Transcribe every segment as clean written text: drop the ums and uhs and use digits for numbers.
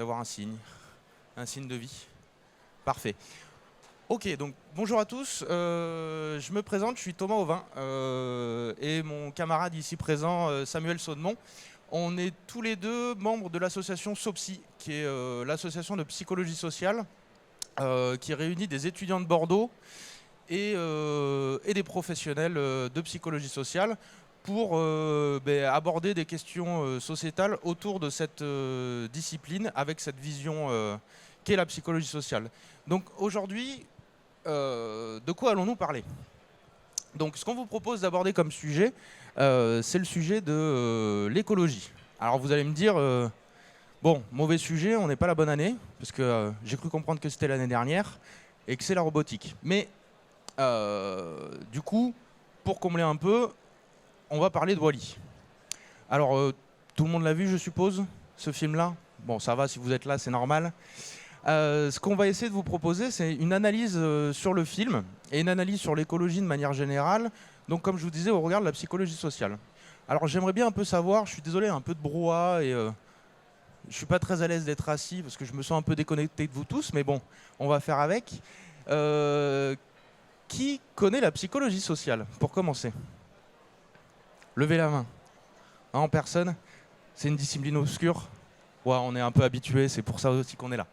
d'avoir un signe de vie. Parfait. Ok, donc bonjour à tous. Je me présente, je suis Thomas Auvin et mon camarade ici présent, Samuel Saudemont. On est tous les deux membres de l'association SOPSI, qui est l'association de psychologie sociale, qui réunit des étudiants de Bordeaux et des professionnels de psychologie sociale pour aborder des questions sociétales autour de cette discipline avec cette vision qu'est la psychologie sociale. Donc aujourd'hui, de quoi allons-nous parler? Donc ce qu'on vous propose d'aborder comme sujet, c'est le sujet de l'écologie. Alors vous allez me dire, bon, mauvais sujet, on n'est pas la bonne année, parce que j'ai cru comprendre que c'était l'année dernière, et que c'est la robotique. Mais du coup, pour combler un peu, on va parler de Wall-E. Alors, tout le monde l'a vu, je suppose, ce film-là? Bon, ça va, si vous êtes là, c'est normal. Ce qu'on va essayer de vous proposer, c'est une analyse sur le film et une analyse sur l'écologie de manière générale. Donc, comme je vous disais, au regard de la psychologie sociale. Alors, j'aimerais bien un peu savoir, je suis désolé, un peu de brouhaha et je suis pas très à l'aise d'être assis parce que je me sens un peu déconnecté de vous tous, mais bon, on va faire avec. Qui connaît la psychologie sociale, pour commencer? Levez la main. En personne? C'est une discipline obscure? Ouais, on est un peu habitué, c'est pour ça aussi qu'on est là.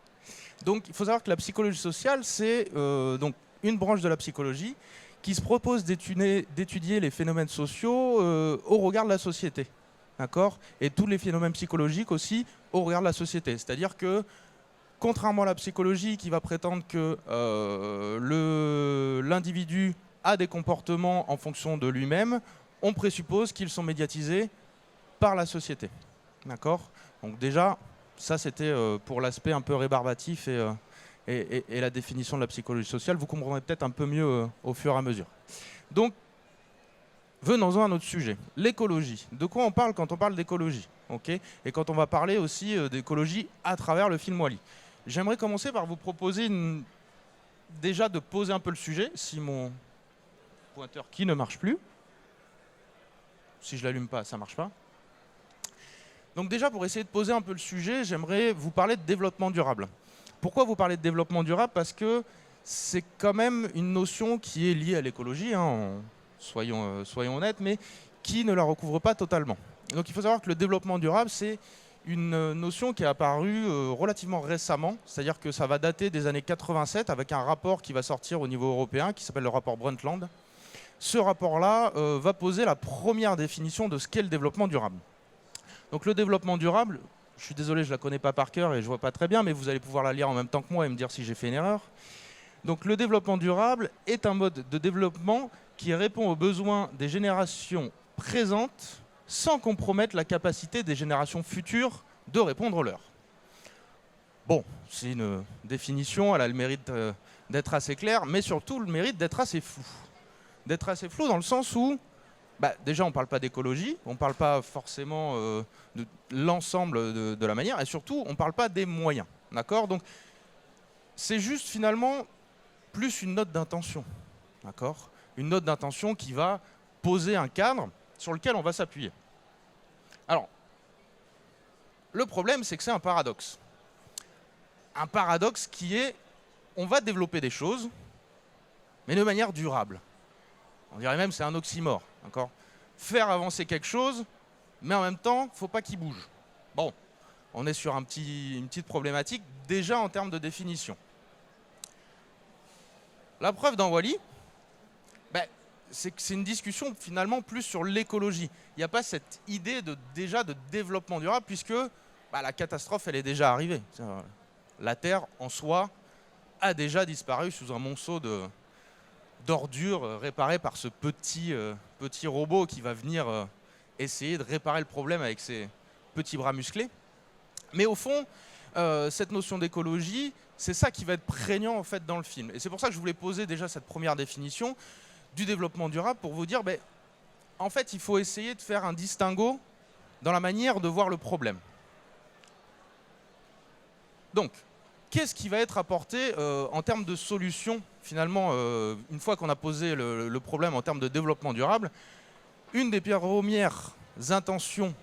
Donc, il faut savoir que la psychologie sociale, c'est donc une branche de la psychologie qui se propose d'étudier les phénomènes sociaux au regard de la société. D'accord? Et tous les phénomènes psychologiques aussi au regard de la société. C'est-à-dire que, contrairement à la psychologie qui va prétendre que l'individu a des comportements en fonction de lui-même, on présuppose qu'ils sont médiatisés par la société. D'accord? Donc déjà, ça c'était pour l'aspect un peu rébarbatif et la définition de la psychologie sociale. Vous comprendrez peut-être un peu mieux au fur et à mesure. Donc, venons-en à notre sujet, l'écologie. De quoi on parle quand on parle d'écologie? Okay? Et quand on va parler aussi d'écologie à travers le film Wall-E. J'aimerais commencer par vous proposer déjà de poser un peu le sujet, si mon pointeur qui ne marche plus. Si je l'allume pas, ça marche pas. Donc déjà, pour essayer de poser un peu le sujet, j'aimerais vous parler de développement durable. Pourquoi vous parler de développement durable? Parce que c'est quand même une notion qui est liée à l'écologie, hein, soyons honnêtes, mais qui ne la recouvre pas totalement. Donc il faut savoir que le développement durable, c'est une notion qui est apparue relativement récemment, c'est-à-dire que ça va dater des années 87 avec un rapport qui va sortir au niveau européen, qui s'appelle le rapport Brundtland. Ce rapport-là va poser la première définition de ce qu'est le développement durable. Donc le développement durable, je suis désolé, je ne la connais pas par cœur et je ne vois pas très bien, mais vous allez pouvoir la lire en même temps que moi et me dire si j'ai fait une erreur. Donc le développement durable est un mode de développement qui répond aux besoins des générations présentes sans compromettre la capacité des générations futures de répondre aux leurs. Bon, c'est une définition, elle a le mérite d'être assez claire, mais surtout le mérite d'être assez flou. D'être assez flou dans le sens où, déjà on ne parle pas d'écologie, on ne parle pas forcément de l'ensemble de la manière, et surtout on ne parle pas des moyens. D'accord? Donc c'est juste finalement plus une note d'intention. D'accord? Une note d'intention qui va poser un cadre sur lequel on va s'appuyer. Alors, le problème, c'est que c'est un paradoxe. Un paradoxe qui est, on va développer des choses, mais de manière durable. On dirait même que c'est un oxymore. D'accord? Faire avancer quelque chose, mais en même temps, il ne faut pas qu'il bouge. Bon, on est sur une petite problématique, déjà en termes de définition. La preuve dans Wall-E, c'est que c'est une discussion finalement plus sur l'écologie. Il n'y a pas cette idée déjà de développement durable puisque la catastrophe, elle est déjà arrivée. La Terre, en soi, a déjà disparu sous un monceau d'ordures réparé par ce petit robot qui va venir essayer de réparer le problème avec ses petits bras musclés. Mais au fond, cette notion d'écologie, c'est ça qui va être prégnant en fait dans le film. Et c'est pour ça que je voulais poser déjà cette première définition du développement durable pour vous dire, en fait, il faut essayer de faire un distinguo dans la manière de voir le problème. Donc, qu'est-ce qui va être apporté en termes de solution, finalement, une fois qu'on a posé le problème en termes de développement durable? Une des premières intentions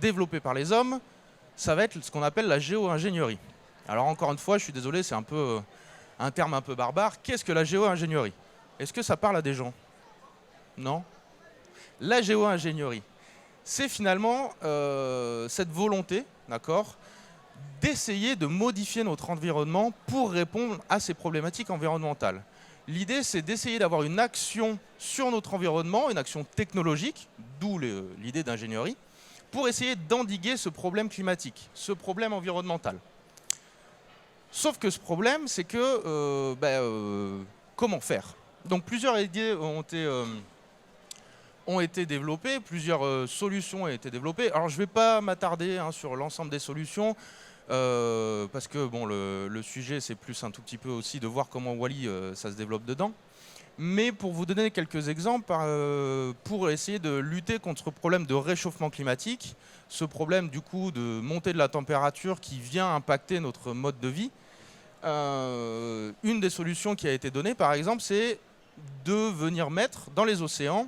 développées par les hommes, ça va être ce qu'on appelle la géo-ingénierie. Alors encore une fois, je suis désolé, c'est un terme un peu barbare. Qu'est-ce que la géo-ingénierie? Est-ce que ça parle à des gens? Non? La géo-ingénierie, c'est finalement cette volonté, d'accord, d'essayer de modifier notre environnement pour répondre à ces problématiques environnementales. L'idée, c'est d'essayer d'avoir une action sur notre environnement, une action technologique, d'où l'idée d'ingénierie, pour essayer d'endiguer ce problème climatique, ce problème environnemental. Sauf que ce problème, c'est que comment faire? Donc plusieurs idées ont été développées, plusieurs solutions ont été développées. Alors je ne vais pas m'attarder sur l'ensemble des solutions, parce que bon, le sujet, c'est plus un tout petit peu aussi de voir comment Wall-E ça se développe dedans. Mais pour vous donner quelques exemples, pour essayer de lutter contre ce problème de réchauffement climatique, ce problème du coup de montée de la température qui vient impacter notre mode de vie, une des solutions qui a été donnée par exemple, c'est de venir mettre dans les océans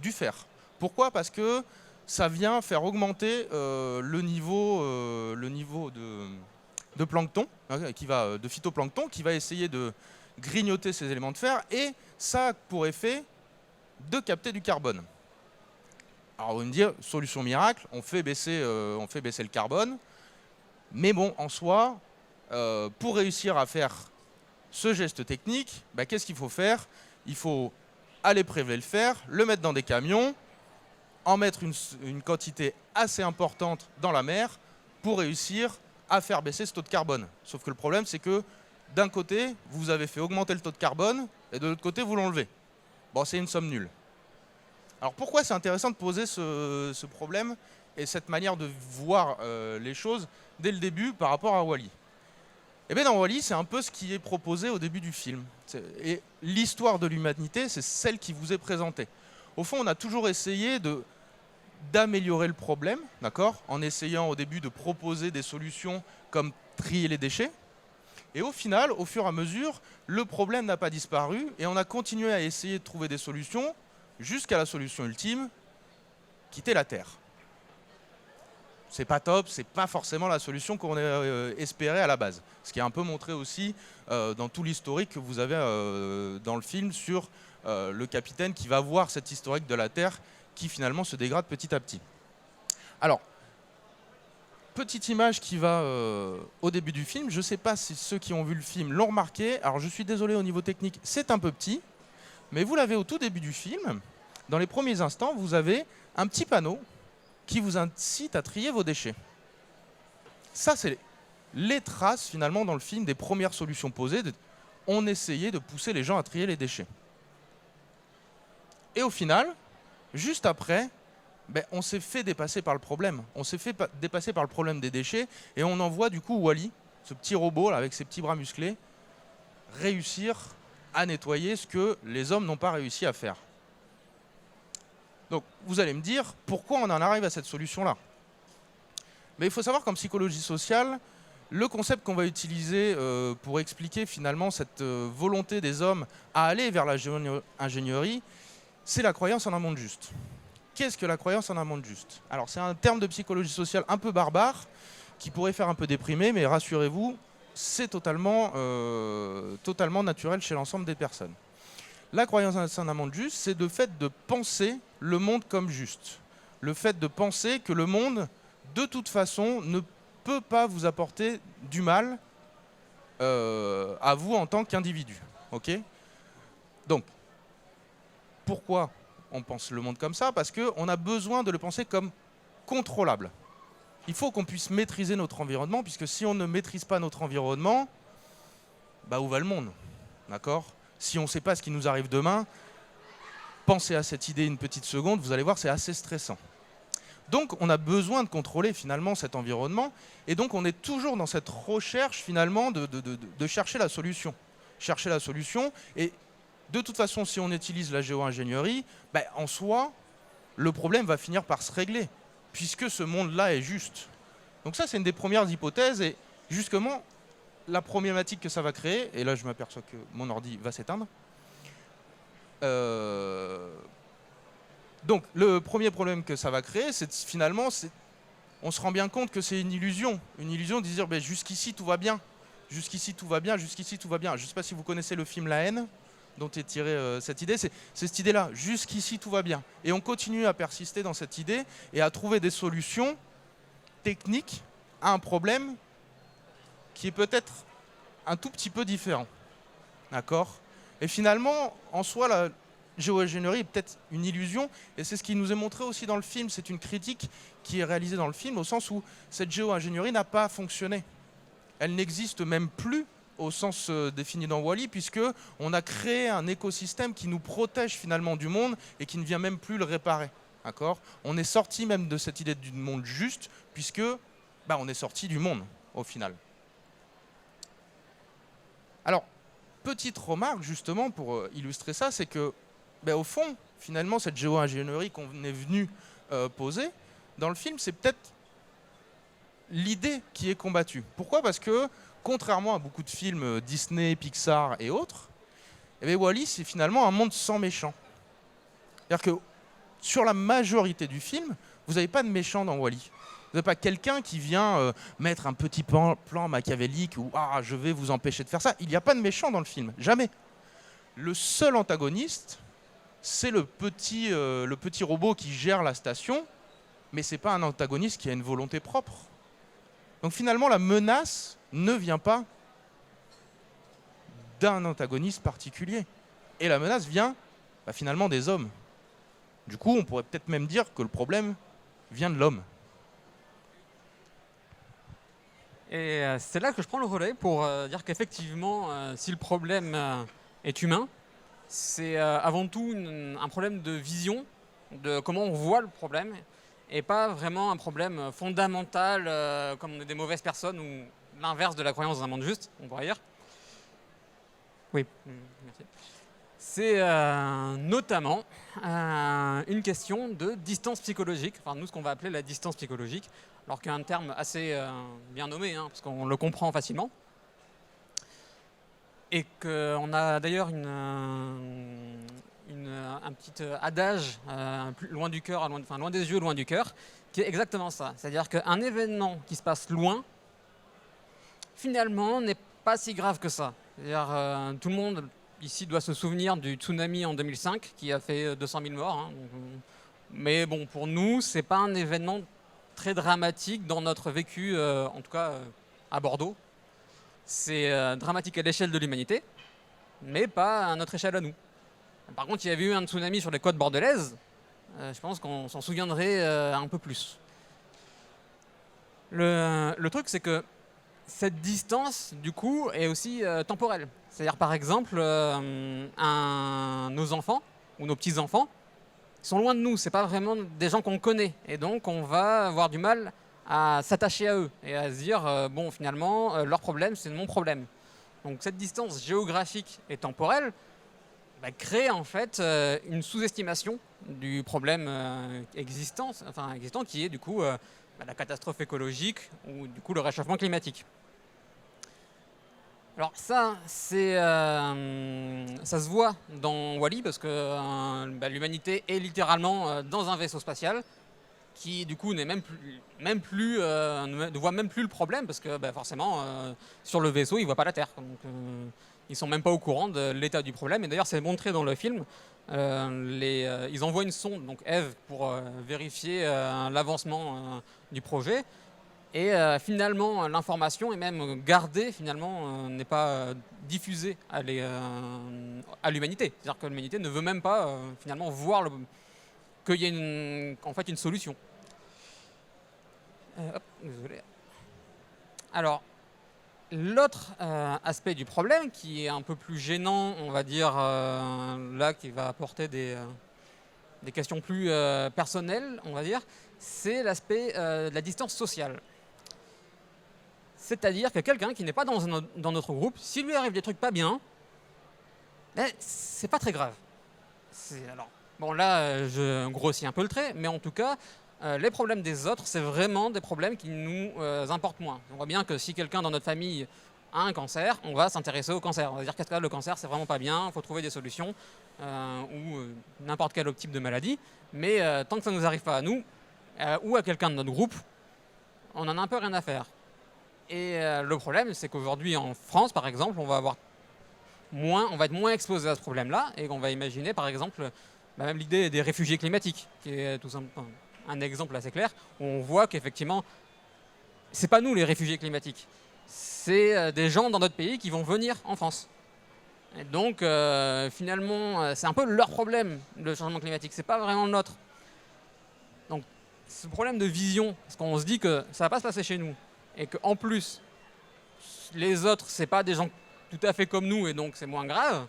du fer. Pourquoi? Parce que ça vient faire augmenter le niveau de plancton, de phytoplancton, qui va essayer de grignoter ces éléments de fer, et ça a pour effet de capter du carbone. Alors vous me dire, solution miracle, on fait baisser le carbone, mais bon, en soi, pour réussir à faire ce geste technique, qu'est-ce qu'il faut faire? Il faut aller prélever le fer, le mettre dans des camions, en mettre une quantité assez importante dans la mer pour réussir à faire baisser ce taux de carbone. Sauf que le problème, c'est que d'un côté, vous avez fait augmenter le taux de carbone, et de l'autre côté, vous l'enlevez. Bon, c'est une somme nulle. Alors pourquoi c'est intéressant de poser ce problème et cette manière de voir les choses dès le début par rapport à Wall-E? Eh bien, dans Wall-E, c'est un peu ce qui est proposé au début du film. Et l'histoire de l'humanité, c'est celle qui vous est présentée. Au fond, on a toujours essayé d'améliorer le problème, d'accord, en essayant au début de proposer des solutions comme trier les déchets. Et au final, au fur et à mesure, le problème n'a pas disparu et on a continué à essayer de trouver des solutions jusqu'à la solution ultime, quitter la Terre. C'est pas top, c'est pas forcément la solution qu'on espérait à la base. Ce qui est un peu montré aussi dans tout l'historique que vous avez dans le film sur le capitaine qui va voir cet historique de la Terre qui finalement se dégrade petit à petit. Alors, petite image qui va au début du film. Je ne sais pas si ceux qui ont vu le film l'ont remarqué. Alors, je suis désolé au niveau technique, c'est un peu petit. Mais vous l'avez au tout début du film. Dans les premiers instants, vous avez un petit panneau qui vous incite à trier vos déchets. Ça, c'est les traces, finalement, dans le film, des premières solutions posées. On essayait de pousser les gens à trier les déchets. Et au final, juste après, on s'est fait dépasser par le problème. On s'est fait dépasser par le problème des déchets et on envoie du coup Wall-E, ce petit robot là, avec ses petits bras musclés, réussir à nettoyer ce que les hommes n'ont pas réussi à faire. Donc vous allez me dire, pourquoi on en arrive à cette solution-là? Mais il faut savoir qu'en psychologie sociale, le concept qu'on va utiliser pour expliquer finalement cette volonté des hommes à aller vers la géo-ingénierie, c'est la croyance en un monde juste. Qu'est-ce que la croyance en un monde juste? Alors c'est un terme de psychologie sociale un peu barbare, qui pourrait faire un peu déprimer, mais rassurez-vous, c'est totalement naturel chez l'ensemble des personnes. La croyance en un monde juste, c'est le fait de penser le monde comme juste. Le fait de penser que le monde, de toute façon, ne peut pas vous apporter du mal à vous en tant qu'individu. Okay? Donc, pourquoi on pense le monde comme ça? Parce qu'on a besoin de le penser comme contrôlable. Il faut qu'on puisse maîtriser notre environnement, puisque si on ne maîtrise pas notre environnement, où va le monde? D'accord? Si on ne sait pas ce qui nous arrive demain, pensez à cette idée une petite seconde, vous allez voir, c'est assez stressant. Donc on a besoin de contrôler finalement cet environnement, et donc on est toujours dans cette recherche finalement de chercher la solution. Chercher la solution, et de toute façon, si on utilise la géo-ingénierie, en soi, le problème va finir par se régler, puisque ce monde-là est juste. Donc ça, c'est une des premières hypothèses, et justement, la problématique que ça va créer, et là je m'aperçois que mon ordi va s'éteindre. Donc le premier problème que ça va créer, c'est finalement on se rend bien compte que c'est une illusion de dire ben, jusqu'ici tout va bien, jusqu'ici tout va bien, jusqu'ici tout va bien. Je ne sais pas si vous connaissez le film La haine, dont est tirée cette idée, c'est cette idée-là, jusqu'ici tout va bien. Et on continue à persister dans cette idée et à trouver des solutions techniques à un problème qui est peut-être un tout petit peu différent. D'accord ? Et finalement, en soi, la géo-ingénierie est peut-être une illusion, et c'est ce qui nous est montré aussi dans le film. C'est une critique qui est réalisée dans le film, au sens où cette géo-ingénierie n'a pas fonctionné. Elle n'existe même plus au sens défini dans Wall-E, puisqu'on a créé un écosystème qui nous protège finalement du monde et qui ne vient même plus le réparer. D'accord ? On est sorti même de cette idée du monde juste, puisque on est sorti du monde, au final. Alors, petite remarque justement pour illustrer ça, c'est que, au fond, finalement, cette géo-ingénierie qu'on est venu poser, dans le film, c'est peut-être l'idée qui est combattue. Pourquoi ? Parce que, contrairement à beaucoup de films Disney, Pixar et autres, Wall-E, c'est finalement un monde sans méchants. C'est-à-dire que sur la majorité du film, vous n'avez pas de méchants dans Wall-E. Vous n'avez pas quelqu'un qui vient mettre un petit plan machiavélique ou « Ah, je vais vous empêcher de faire ça ». Il n'y a pas de méchant dans le film, jamais. Le seul antagoniste, c'est le petit robot qui gère la station, mais ce n'est pas un antagoniste qui a une volonté propre. Donc finalement, la menace ne vient pas d'un antagoniste particulier. Et la menace vient finalement des hommes. Du coup, on pourrait peut-être même dire que le problème vient de l'homme. Et c'est là que je prends le relais pour dire qu'effectivement, si le problème est humain, c'est avant tout un problème de vision, de comment on voit le problème, et pas vraiment un problème fondamental, comme on est des mauvaises personnes, ou l'inverse de la croyance d'un monde juste, on pourrait dire. Oui, merci. C'est notamment une question de distance psychologique, enfin nous ce qu'on va appeler la distance psychologique, alors qu'il y a un terme assez bien nommé, parce qu'on le comprend facilement. Et qu'on a d'ailleurs un petit adage, loin du cœur, loin des yeux, loin du cœur, qui est exactement ça. C'est-à-dire qu'un événement qui se passe loin, finalement, n'est pas si grave que ça. C'est-à-dire tout le monde ici doit se souvenir du tsunami en 2005 qui a fait 200 000 morts. Mais bon, pour nous, c'est pas un événement très dramatique dans notre vécu, en tout cas à Bordeaux. C'est dramatique à l'échelle de l'humanité, mais pas à notre échelle à nous. Par contre, il y avait eu un tsunami sur les côtes bordelaises, je pense qu'on s'en souviendrait un peu plus. Le truc, c'est que cette distance, du coup, est aussi temporelle. C'est-à-dire, par exemple, nos enfants ou nos petits-enfants sont loin de nous. Ce n'est pas vraiment des gens qu'on connaît. Et donc, on va avoir du mal à s'attacher à eux et à se dire, bon, finalement, leur problème, c'est mon problème. Donc, cette distance géographique et temporelle crée en fait une sous-estimation du problème existant, qui est du coup la catastrophe écologique ou du coup le réchauffement climatique. Alors ça, ça se voit dans Wall-E parce que l'humanité est littéralement dans un vaisseau spatial qui du coup ne voit même plus le problème parce que forcément sur le vaisseau ils voient pas la Terre. Donc, ils sont même pas au courant de l'état du problème. Et d'ailleurs c'est montré dans le film. Ils envoient une sonde, donc Eve, pour vérifier l'avancement du projet. Et finalement, l'information est même gardée, finalement, n'est pas diffusée à l'humanité. C'est-à-dire que l'humanité ne veut même pas, finalement, voir qu'il y a en fait une solution. Désolé. Alors, l'autre aspect du problème, qui est un peu plus gênant, on va dire, là, qui va apporter des questions plus personnelles, on va dire, c'est l'aspect de la distance sociale. C'est-à-dire que quelqu'un qui n'est pas dans notre groupe, s'il lui arrive des trucs pas bien, c'est pas très grave. Alors, bon là, je grossis un peu le trait, mais en tout cas, les problèmes des autres, c'est vraiment des problèmes qui nous importent moins. On voit bien que si quelqu'un dans notre famille a un cancer, on va s'intéresser au cancer. On va dire que le cancer, c'est vraiment pas bien, il faut trouver des solutions, ou n'importe quel autre type de maladie. Mais tant que ça ne nous arrive pas à nous, ou à quelqu'un de notre groupe, on en a un peu rien à faire. Et le problème, c'est qu'aujourd'hui, en France, par exemple, on va être moins exposé à ce problème-là, et on va imaginer, par exemple, même l'idée des réfugiés climatiques, qui est tout simplement un exemple assez clair, où on voit qu'effectivement, c'est pas nous les réfugiés climatiques, c'est des gens dans notre pays qui vont venir en France. Et donc, finalement, c'est un peu leur problème, le changement climatique, c'est pas vraiment le nôtre. Donc, ce problème de vision, parce qu'on se dit que ça va pas se passer chez nous, et qu'en plus, les autres, c'est pas des gens tout à fait comme nous, et donc c'est moins grave,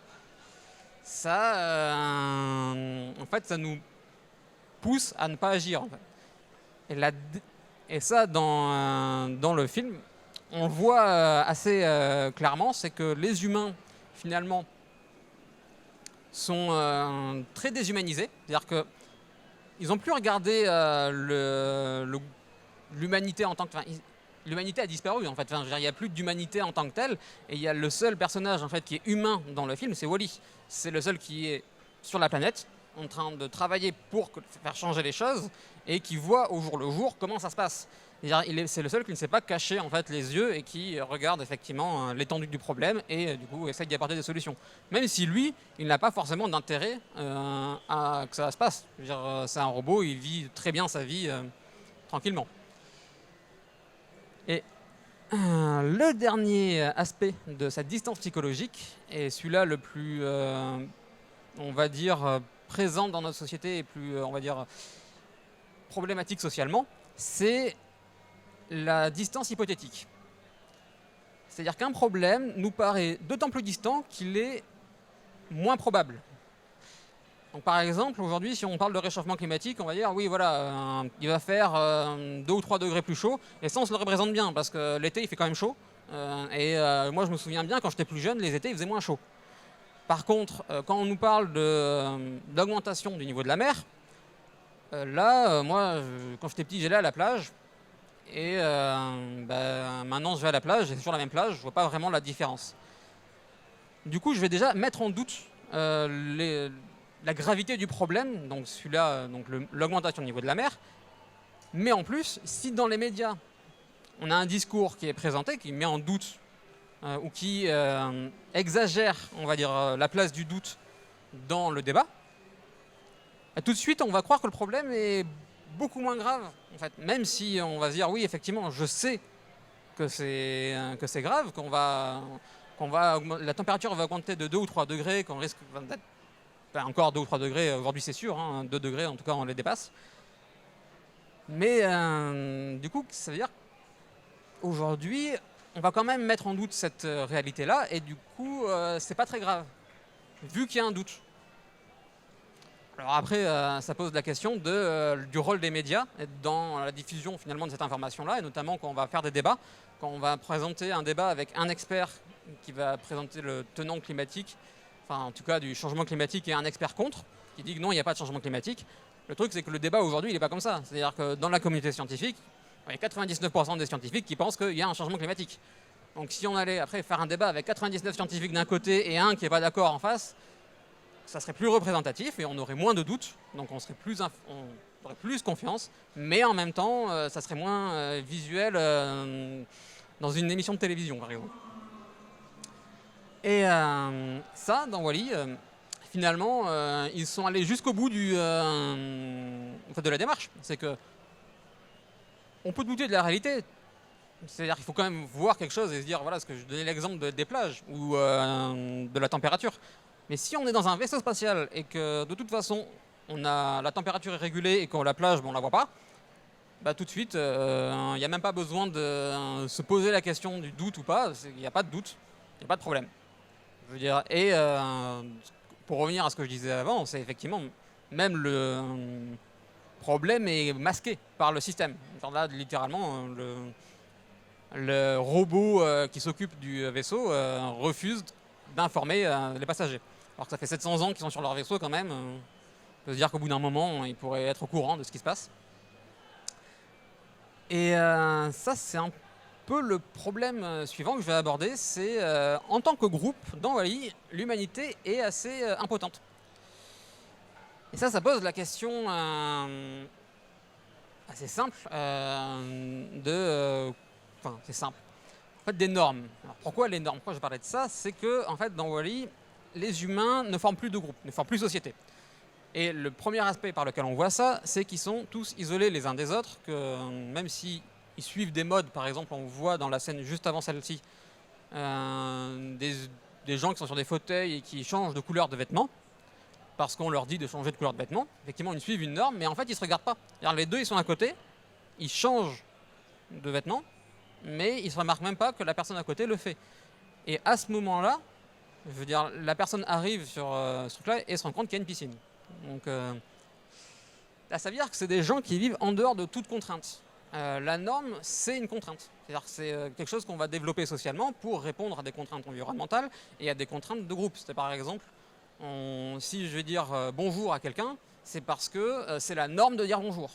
ça, en fait, ça nous pousse à ne pas agir. En fait. Et ça, dans le film, on le voit assez clairement, c'est que les humains, finalement, sont très déshumanisés. C'est-à-dire qu'ils n'ont plus regardé l'humanité en tant que... L'humanité a disparu, en fait. Enfin, il n'y a plus d'humanité en tant que telle. Et il y a le seul personnage, en fait, qui est humain dans le film, c'est Wall-E. C'est le seul qui est sur la planète, en train de travailler pour faire changer les choses, et qui voit au jour le jour comment ça se passe. C'est le seul qui ne s'est pas caché, en fait, les yeux et qui regarde effectivement l'étendue du problème et du coup essaye d'y apporter des solutions. Même si lui, il n'a pas forcément d'intérêt à que ça se passe. Je veux dire, c'est un robot, il vit très bien sa vie tranquillement. Et le dernier aspect de cette distance psychologique, et celui-là le plus, on va dire, présent dans notre société et plus, on va dire, problématique socialement, c'est la distance hypothétique. C'est-à-dire qu'un problème nous paraît d'autant plus distant qu'il est moins probable. Donc, par exemple, aujourd'hui, si on parle de réchauffement climatique, on va dire, oui, voilà, il va faire 2 ou 3 degrés plus chaud, et ça, on se le représente bien, parce que l'été, il fait quand même chaud. Moi, je me souviens bien, quand j'étais plus jeune, les étés, il faisait moins chaud. Par contre, quand on nous parle d'augmentation du niveau de la mer, moi, quand j'étais petit, j'allais à la plage, et maintenant, je vais à la plage, et c'est toujours la même plage, je ne vois pas vraiment la différence. Du coup, je vais déjà mettre en doute la gravité du problème, donc celui-là, donc l'augmentation du niveau de la mer. Mais en plus, si dans les médias, on a un discours qui est présenté, qui met en doute ou qui exagère, on va dire, la place du doute dans le débat, tout de suite, on va croire que le problème est beaucoup moins grave. En fait, même si on va se dire, oui, effectivement, je sais que c'est grave, la température va augmenter de 2 ou 3 degrés, qu'on risque d'être encore 2 ou 3 degrés, aujourd'hui c'est sûr, 2 degrés en tout cas on les dépasse. Mais du coup, ça veut dire qu'aujourd'hui, on va quand même mettre en doute cette réalité-là, et du coup, c'est pas très grave, vu qu'il y a un doute. Alors après, ça pose la question du rôle des médias dans la diffusion finalement de cette information-là, et notamment quand on va faire des débats, quand on va présenter un débat avec un expert qui va présenter le tenant climatique, enfin en tout cas du changement climatique, et un expert contre, qui dit que non, il n'y a pas de changement climatique. Le truc, c'est que le débat aujourd'hui, il n'est pas comme ça. C'est-à-dire que dans la communauté scientifique, il y a 99% des scientifiques qui pensent qu'il y a un changement climatique. Donc si on allait après faire un débat avec 99 scientifiques d'un côté et un qui n'est pas d'accord en face, ça serait plus représentatif et on aurait moins de doutes, donc on aurait plus confiance, mais en même temps, ça serait moins visuel dans une émission de télévision, par exemple. Et ça, dans Wall-E, finalement, ils sont allés jusqu'au bout de la démarche. C'est que on peut douter de la réalité. C'est-à-dire qu'il faut quand même voir quelque chose et se dire, voilà, ce que je donnais l'exemple des plages ou de la température. Mais si on est dans un vaisseau spatial et que de toute façon, la température est régulée et qu'on la plage, on ne la voit pas, tout de suite, il n'y a même pas besoin de se poser la question du doute ou pas. Il n'y a pas de doute, il n'y a pas de problème. Je veux dire, et pour revenir à ce que je disais avant, c'est effectivement, même le problème est masqué par le système. Enfin, là, littéralement, le robot qui s'occupe du vaisseau refuse d'informer les passagers. Alors que ça fait 700 ans qu'ils sont sur leur vaisseau quand même. On peut se dire qu'au bout d'un moment, ils pourraient être au courant de ce qui se passe. Et ça, c'est un peu le problème suivant que je vais aborder. C'est en tant que groupe, dans Wall-E, l'humanité est assez impotente. Et ça pose la question assez simple enfin, c'est simple. En fait, des normes. Alors, pourquoi les normes? Pourquoi je parlais de ça? C'est que, en fait, dans Wall-E, les humains ne forment plus de groupe, ne forment plus de société. Et le premier aspect par lequel on voit ça, c'est qu'ils sont tous isolés les uns des autres, que même s'ils suivent des modes, par exemple, on voit dans la scène juste avant celle-ci, des gens qui sont sur des fauteuils et qui changent de couleur de vêtements, parce qu'on leur dit de changer de couleur de vêtements. Effectivement, ils suivent une norme, mais en fait, ils ne se regardent pas. C'est-à-dire, les deux, ils sont à côté, ils changent de vêtements, mais ils ne se remarquent même pas que la personne à côté le fait. Et à ce moment-là, je veux dire, la personne arrive sur ce truc-là et se rend compte qu'il y a une piscine. Donc, là, ça veut dire que c'est des gens qui vivent en dehors de toute contrainte. La norme, c'est une contrainte. C'est-à-dire que c'est quelque chose qu'on va développer socialement pour répondre à des contraintes environnementales et à des contraintes de groupe. C'est par exemple, si je vais dire bonjour à quelqu'un, c'est parce que c'est la norme de dire bonjour.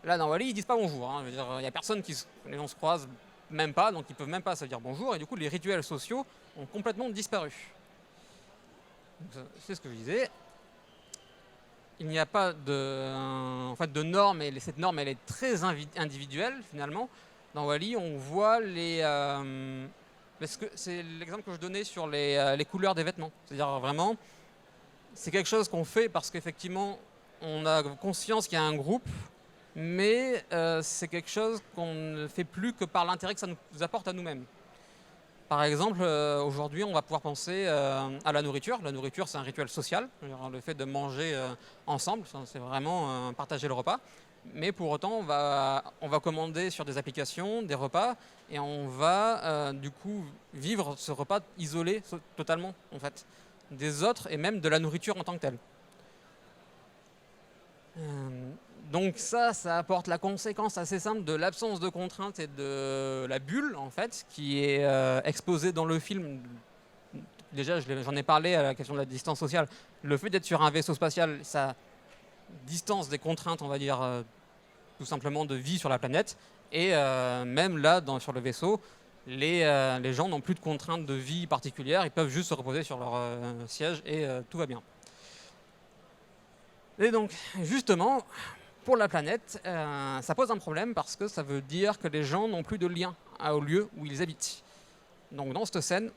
Là, dans Wall-E, ils disent pas bonjour. Hein. Je veux dire, il n'y a personne les gens se croisent même pas, donc ils peuvent même pas se dire bonjour. Et du coup, les rituels sociaux ont complètement disparu. C'est ce que je disais. Il n'y a pas de norme, et cette norme, elle est très individuelle, finalement. Dans Wall-E, on voit c'est l'exemple que je donnais sur les couleurs des vêtements. C'est-à-dire, vraiment, c'est quelque chose qu'on fait parce qu'effectivement, on a conscience qu'il y a un groupe, mais c'est quelque chose qu'on ne fait plus que par l'intérêt que ça nous apporte à nous-mêmes. Par exemple, aujourd'hui, on va pouvoir penser à la nourriture. La nourriture, c'est un rituel social. Le fait de manger ensemble, c'est vraiment partager le repas. Mais pour autant, on va commander sur des applications des repas et on va du coup vivre ce repas isolé totalement, en fait, des autres et même de la nourriture en tant que telle. Donc ça apporte la conséquence assez simple de l'absence de contraintes et de la bulle, en fait, qui est exposée dans le film. Déjà, j'en ai parlé à la question de la distance sociale. Le fait d'être sur un vaisseau spatial, ça distance des contraintes, on va dire, tout simplement de vie sur la planète. Et même là, sur le vaisseau, les gens n'ont plus de contraintes de vie particulières. Ils peuvent juste se reposer sur leur siège et tout va bien. Et donc, justement, pour la planète, ça pose un problème parce que ça veut dire que les gens n'ont plus de lien au lieu où ils habitent. Donc dans cette scène,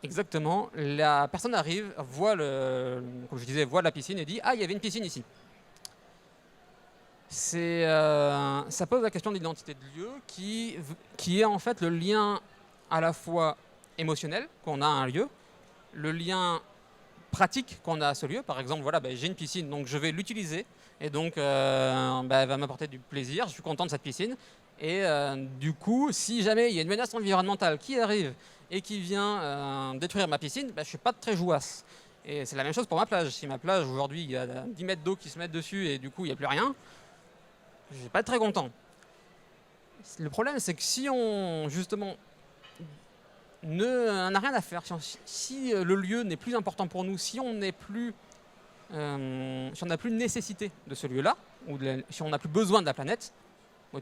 exactement, la personne arrive, voit comme je disais, voit la piscine et dit « Ah, il y avait une piscine ici ». Ça pose la question de l'identité de lieu qui est en fait le lien à la fois émotionnel qu'on a à un lieu, le lien pratique qu'on a à ce lieu. Par exemple, voilà, j'ai une piscine, donc je vais l'utiliser. Et donc, elle va m'apporter du plaisir. Je suis content de cette piscine. Et du coup, si jamais il y a une menace environnementale qui arrive et qui vient détruire ma piscine, je ne suis pas très jouasse. Et c'est la même chose pour ma plage. Si ma plage, aujourd'hui, il y a 10 mètres d'eau qui se mettent dessus et du coup, il n'y a plus rien, je ne vais pas être très content. Le problème, c'est que si on, justement, n'a rien à faire, si le lieu n'est plus important pour nous, si on n'a plus nécessité de ce lieu-là, ou si on n'a plus besoin de la planète,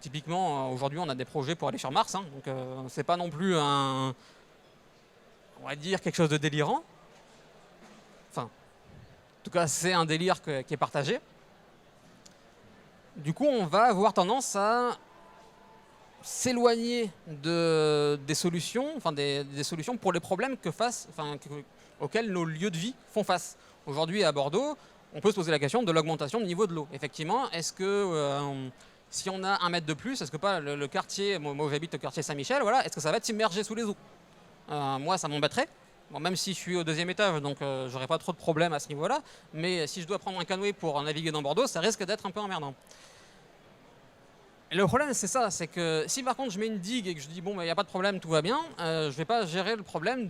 typiquement aujourd'hui on a des projets pour aller sur Mars, donc c'est pas non plus on va dire quelque chose de délirant. Enfin, en tout cas c'est un délire qui est partagé. Du coup on va avoir tendance à s'éloigner des solutions, des solutions pour les problèmes auxquels nos lieux de vie font face. Aujourd'hui, à Bordeaux, on peut se poser la question de l'augmentation du niveau de l'eau. Effectivement, est-ce que si on a 1 mètre de plus, est-ce que pas le quartier, moi j'habite au quartier Saint-Michel, voilà, est-ce que ça va être immergé sous les eaux? Moi, ça m'embêterait. Bon, même si je suis au 2e étage, donc j'aurais pas trop de problèmes à ce niveau-là. Mais si je dois prendre un canoë pour naviguer dans Bordeaux, ça risque d'être un peu emmerdant. Et le problème, c'est ça, c'est que si par contre je mets une digue et que je dis bon, il n'y a pas de problème, tout va bien, je ne vais pas gérer le problème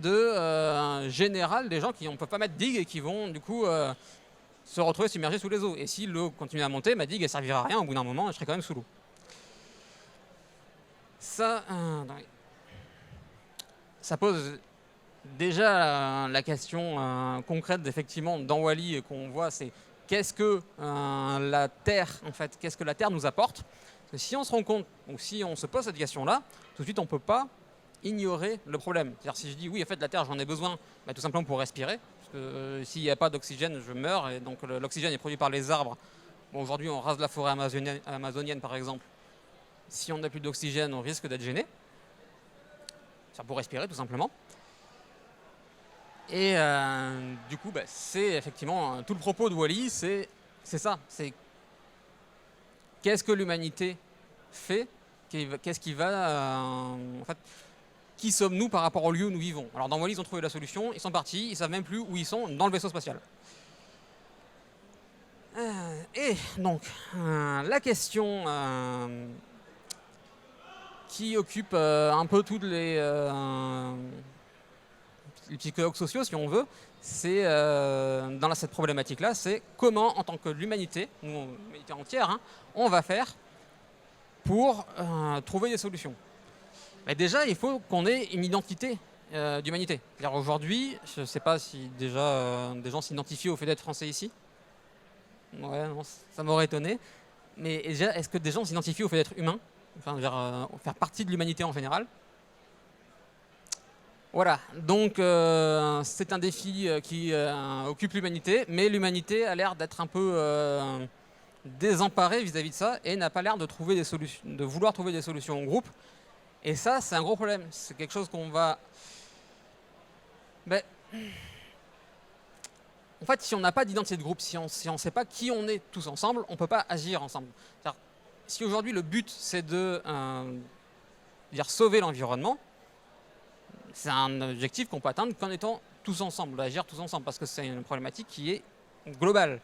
général des gens qui ne peuvent pas mettre digue et qui vont du coup se retrouver submergés sous les eaux. Et si l'eau continue à monter, ma digue ne servira à rien au bout d'un moment et je serai quand même sous l'eau. Ça pose déjà la question concrète effectivement dans Wall-E qu'on voit, c'est qu'est-ce que la Terre, en fait, qu'est-ce que la Terre nous apporte? Parce que si on se rend compte, ou si on se pose cette question-là, tout de suite on ne peut pas ignorer le problème. C'est-à-dire si je dis oui, en fait la Terre j'en ai besoin, tout simplement pour respirer, parce que s'il n'y a pas d'oxygène, je meurs, et donc l'oxygène est produit par les arbres Bon, aujourd'hui, on rase la forêt amazonienne, par exemple. Si on n'a plus d'oxygène, on risque d'être gêné. Ça pour respirer, tout simplement. Et du coup, c'est effectivement tout le propos de Wall-E, c'est ça. C'est qu'est-ce que l'humanité fait, qu'est-ce qui va... en fait, qui sommes-nous par rapport au lieu où nous vivons? Alors dans Wall-E, ils ont trouvé la solution, ils sont partis, ils ne savent même plus où ils sont dans le vaisseau spatial. Et donc, la question qui occupe un peu tous les psychologues sociaux, si on veut, c'est dans cette problématique-là, c'est comment, en tant que l'humanité, nous, l'humanité entière, hein, on va faire pour trouver des solutions. Mais déjà, il faut qu'on ait une identité d'humanité. C'est-à-dire aujourd'hui, je ne sais pas si déjà des gens s'identifient au fait d'être français ici. Ouais, non, ça m'aurait étonné. Mais déjà, est-ce que des gens s'identifient au fait d'être humain? Enfin, faire partie de l'humanité en général. Voilà, donc c'est un défi qui occupe l'humanité, mais l'humanité a l'air d'être un peu désemparée vis-à-vis de ça et n'a pas l'air de trouver des solutions, de vouloir trouver des solutions en groupe. Et ça, c'est un gros problème. C'est quelque chose qu'on va... En fait, si on n'a pas d'identité de groupe, si on ne sait pas qui on est tous ensemble, on ne peut pas agir ensemble. Si aujourd'hui le but c'est de sauver l'environnement, c'est un objectif qu'on peut atteindre qu'en étant tous ensemble, d'agir tous ensemble, parce que c'est une problématique qui est globale.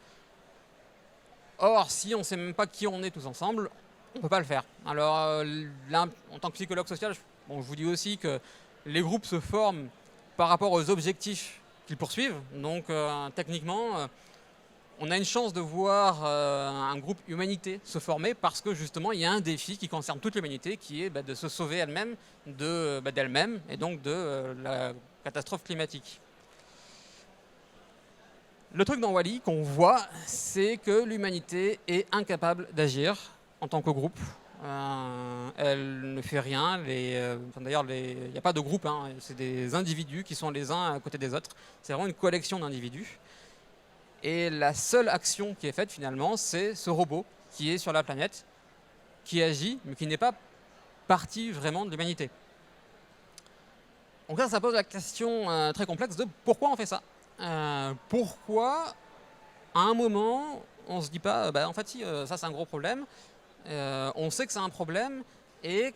Or, si on ne sait même pas qui on est tous ensemble, on ne peut pas le faire. Alors, là, en tant que psychologue social, je vous dis aussi que les groupes se forment par rapport aux objectifs qu'ils poursuivent. Donc, techniquement, on a une chance de voir un groupe humanité se former parce que justement, il y a un défi qui concerne toute l'humanité, qui est de se sauver elle-même d'elle-même et donc de la catastrophe climatique. Le truc dans Wall-E qu'on voit, c'est que l'humanité est incapable d'agir en tant que groupe. Elle ne fait rien. D'ailleurs, il n'y a pas de groupe, hein, c'est des individus qui sont les uns à côté des autres. C'est vraiment une collection d'individus. Et la seule action qui est faite finalement, c'est ce robot qui est sur la planète, qui agit, mais qui n'est pas partie vraiment de l'humanité. Donc là, ça pose la question très complexe de pourquoi on fait ça. Pourquoi, à un moment, on ne se dit pas, en fait, si, ça c'est un gros problème, on sait que c'est un problème, et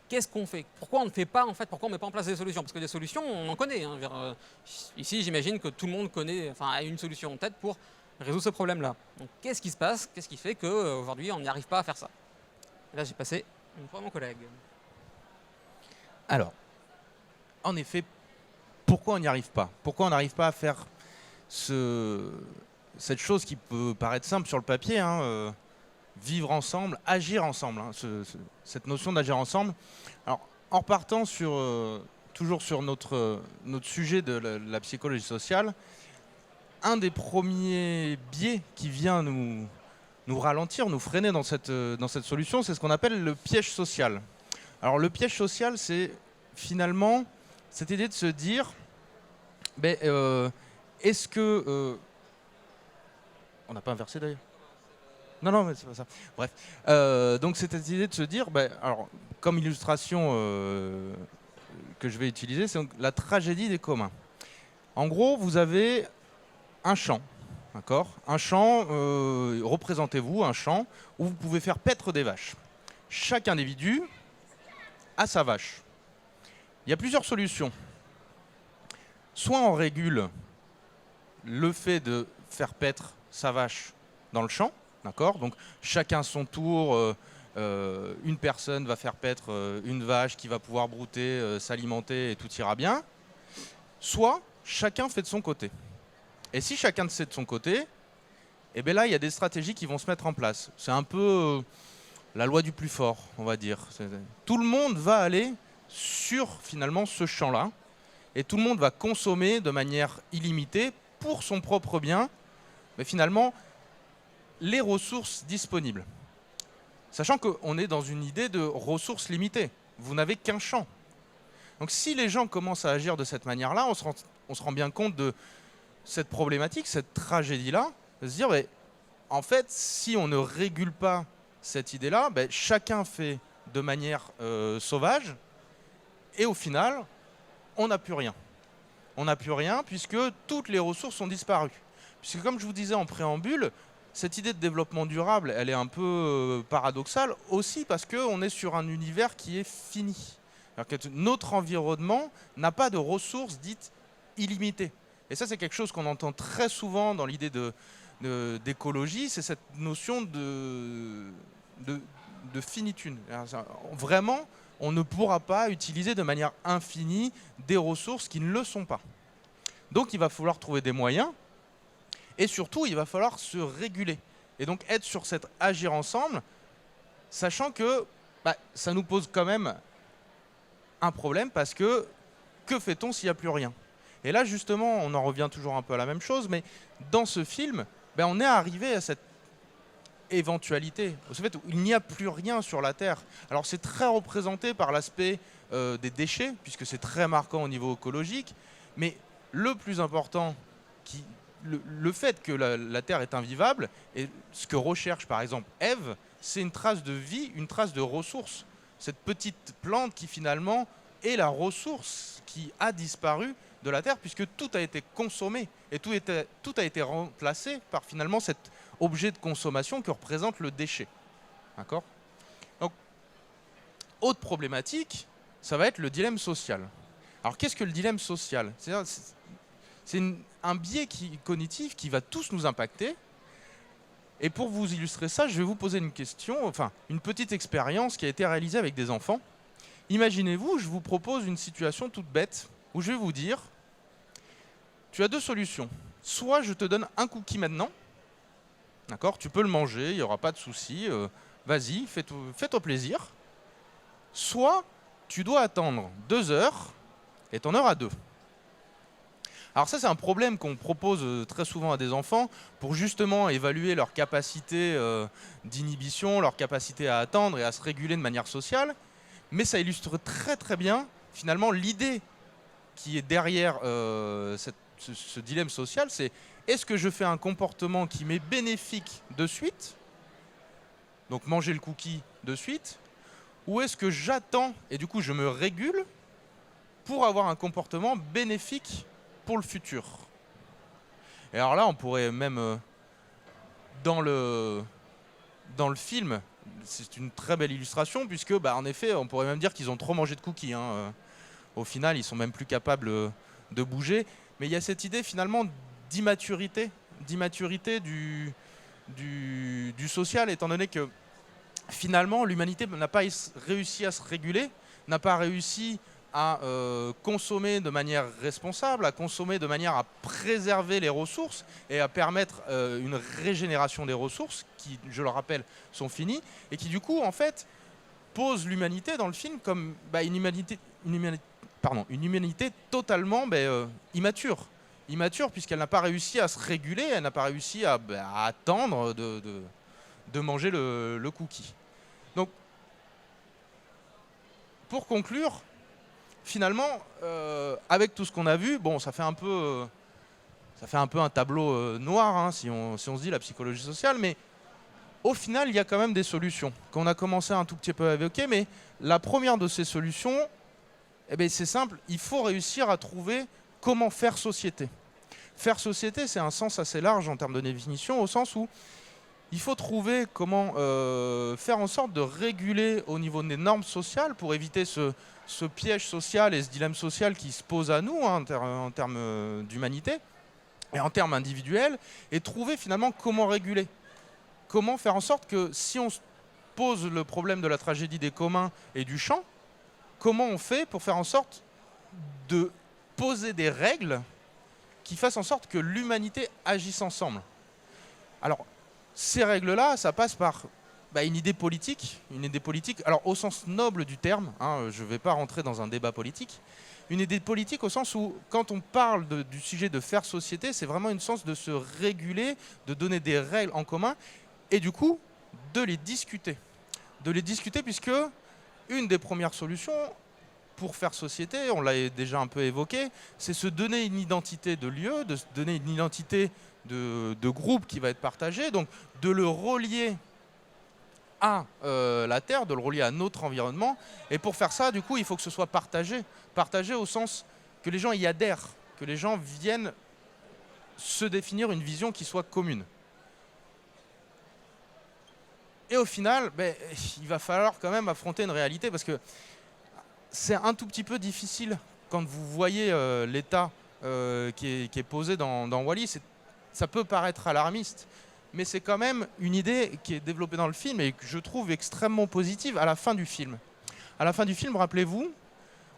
qu'est-ce qu'on fait? Pourquoi on ne fait pas, en fait, pourquoi on ne met pas en place des solutions? Parce que des solutions, on en connaît. Hein, ici, j'imagine que tout le monde a une solution en tête pour résoudre ce problème-là. Donc, qu'est-ce qui se passe? Qu'est-ce qui fait qu'aujourd'hui, on n'y arrive pas à faire ça? Et là, j'ai passé une fois à mon collègue. Alors, en effet, pourquoi on n'y arrive pas? Pourquoi on n'arrive pas à faire cette chose qui peut paraître simple sur le papier, hein, vivre ensemble, agir ensemble, hein, cette notion d'agir ensemble. Alors, en repartant toujours sur notre sujet de la psychologie sociale, un des premiers biais qui vient nous ralentir, nous freiner dans cette solution, c'est ce qu'on appelle le piège social. Alors, le piège social, c'est finalement cette idée de se dire, est-ce que... on n'a pas inversé d'ailleurs? Non, mais c'est pas ça. Bref. Donc, c'est cette idée de se dire, alors, comme illustration que je vais utiliser, c'est donc la tragédie des communs. En gros, vous avez un champ, d'accord? Un champ, représentez-vous un champ où vous pouvez faire paître des vaches. Chaque individu a sa vache. Il y a plusieurs solutions. Soit on régule le fait de faire paître sa vache dans le champ, d'accord? Donc chacun son tour, une personne va faire paître une vache qui va pouvoir brouter, s'alimenter et tout ira bien. Soit chacun fait de son côté. Et si chacun fait de son côté, eh bien là il y a des stratégies qui vont se mettre en place. C'est un peu la loi du plus fort, on va dire. Tout le monde va aller sur finalement ce champ-là et tout le monde va consommer de manière illimitée pour son propre bien, mais finalement les ressources disponibles. Sachant qu'on est dans une idée de ressources limitées. Vous n'avez qu'un champ. Donc si les gens commencent à agir de cette manière-là, on se rend bien compte de cette problématique, cette tragédie-là, de se dire en fait, si on ne régule pas cette idée-là, ben, chacun fait de manière sauvage, et au final, on n'a plus rien. On n'a plus rien puisque toutes les ressources ont disparu. Puisque comme je vous disais en préambule, cette idée de développement durable, elle est un peu paradoxale aussi parce qu'on est sur un univers qui est fini. Alors que notre environnement n'a pas de ressources dites illimitées. Et ça, c'est quelque chose qu'on entend très souvent dans l'idée d'écologie, c'est cette notion de finitude. Vraiment, on ne pourra pas utiliser de manière infinie des ressources qui ne le sont pas. Donc il va falloir trouver des moyens et surtout il va falloir se réguler. Et donc être sur cet agir ensemble, sachant que ça nous pose quand même un problème parce que fait-on s'il n'y a plus rien? Et là justement, on en revient toujours un peu à la même chose, mais dans ce film, on est arrivé à cette éventualité, au fait où il n'y a plus rien sur la Terre. Alors c'est très représenté par l'aspect des déchets, puisque c'est très marquant au niveau écologique, mais le plus important, le fait que la Terre est invivable, et ce que recherche par exemple Ève, c'est une trace de vie, une trace de ressources. Cette petite plante qui finalement est la ressource qui a disparu de la Terre, puisque tout a été consommé, et tout a été remplacé par finalement cet objet de consommation que représente le déchet. D'accord ? Donc, autre problématique, ça va être le dilemme social. Alors, qu'est-ce que le dilemme social ? C'est un biais cognitif qui va tous nous impacter. Et pour vous illustrer ça, je vais vous poser une question, enfin, une petite expérience qui a été réalisée avec des enfants. Imaginez-vous, je vous propose une situation toute bête, où je vais vous dire, tu as deux solutions. Soit je te donne un cookie maintenant, d'accord, tu peux le manger, il n'y aura pas de souci, vas-y, fais-toi plaisir. Soit tu dois attendre 2 heures et tu en auras 2. Alors ça, c'est un problème qu'on propose très souvent à des enfants pour justement évaluer leur capacité d'inhibition, leur capacité à attendre et à se réguler de manière sociale. Mais ça illustre très très bien finalement l'idée qui est derrière ce dilemme social, c'est est-ce que je fais un comportement qui m'est bénéfique de suite, donc manger le cookie de suite, ou est-ce que j'attends et du coup je me régule pour avoir un comportement bénéfique pour le futur. Et alors là, on pourrait même, dans le film, c'est une très belle illustration, puisque en effet, on pourrait même dire qu'ils ont trop mangé de cookies. Au final, ils sont même plus capables de bouger. Mais il y a cette idée finalement d'immaturité du social, étant donné que finalement, l'humanité n'a pas réussi à se réguler, n'a pas réussi à consommer de manière responsable, à consommer de manière à préserver les ressources et à permettre une régénération des ressources qui, je le rappelle, sont finies et qui du coup en fait pose l'humanité dans le film comme une humanité totalement immature puisqu'elle n'a pas réussi à se réguler, elle n'a pas réussi à attendre de manger le cookie. Donc pour conclure, finalement, avec tout ce qu'on a vu, ça fait un peu un tableau noir, si on se dit la psychologie sociale, mais au final, il y a quand même des solutions qu'on a commencé un tout petit peu à évoquer, mais la première de ces solutions, c'est simple, il faut réussir à trouver comment faire société. Faire société, c'est un sens assez large en termes de définition, au sens où il faut trouver comment faire en sorte de réguler au niveau des normes sociales pour éviter ce piège social et ce dilemme social qui se pose à nous en termes d'humanité et en termes individuels, et trouver finalement comment réguler. Comment faire en sorte que si on se pose le problème de la tragédie des communs et du champ, comment on fait pour faire en sorte de poser des règles qui fassent en sorte que l'humanité agisse ensemble. Alors, ces règles-là, ça passe par une idée politique, alors au sens noble du terme, je ne vais pas rentrer dans un débat politique, une idée politique au sens où, quand on parle du sujet de faire société, c'est vraiment une sens de se réguler, de donner des règles en commun, et du coup, de les discuter. De les discuter puisque une des premières solutions pour faire société, on l'a déjà un peu évoqué, c'est se donner une identité de lieu, de se donner une identité de groupe qui va être partagé, donc de le relier à la Terre, de le relier à notre environnement. Et pour faire ça, du coup, il faut que ce soit partagé. Partagé au sens que les gens y adhèrent, que les gens viennent se définir une vision qui soit commune. Et au final, il va falloir quand même affronter une réalité parce que c'est un tout petit peu difficile quand vous voyez l'état qui est posé dans Wall-E. Ça peut paraître alarmiste, mais c'est quand même une idée qui est développée dans le film et que je trouve extrêmement positive à la fin du film. À la fin du film, rappelez-vous,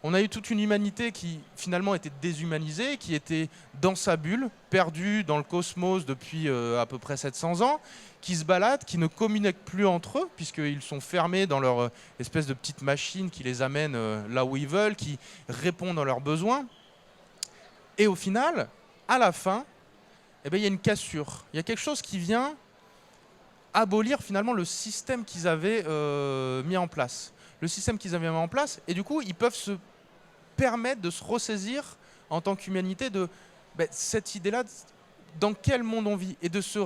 on a eu toute une humanité qui finalement était déshumanisée, qui était dans sa bulle, perdue dans le cosmos depuis à peu près 700 ans, qui se baladent, qui ne communiquent plus entre eux, puisqu'ils sont fermés dans leur espèce de petite machine qui les amène là où ils veulent, qui répondent à leurs besoins. Et au final, à la fin, il y a une cassure. Il y a quelque chose qui vient abolir finalement le système qu'ils avaient mis en place. Le système qu'ils avaient mis en place, et du coup, ils peuvent se permettre de se ressaisir en tant qu'humanité de cette idée-là, dans quel monde on vit, et de se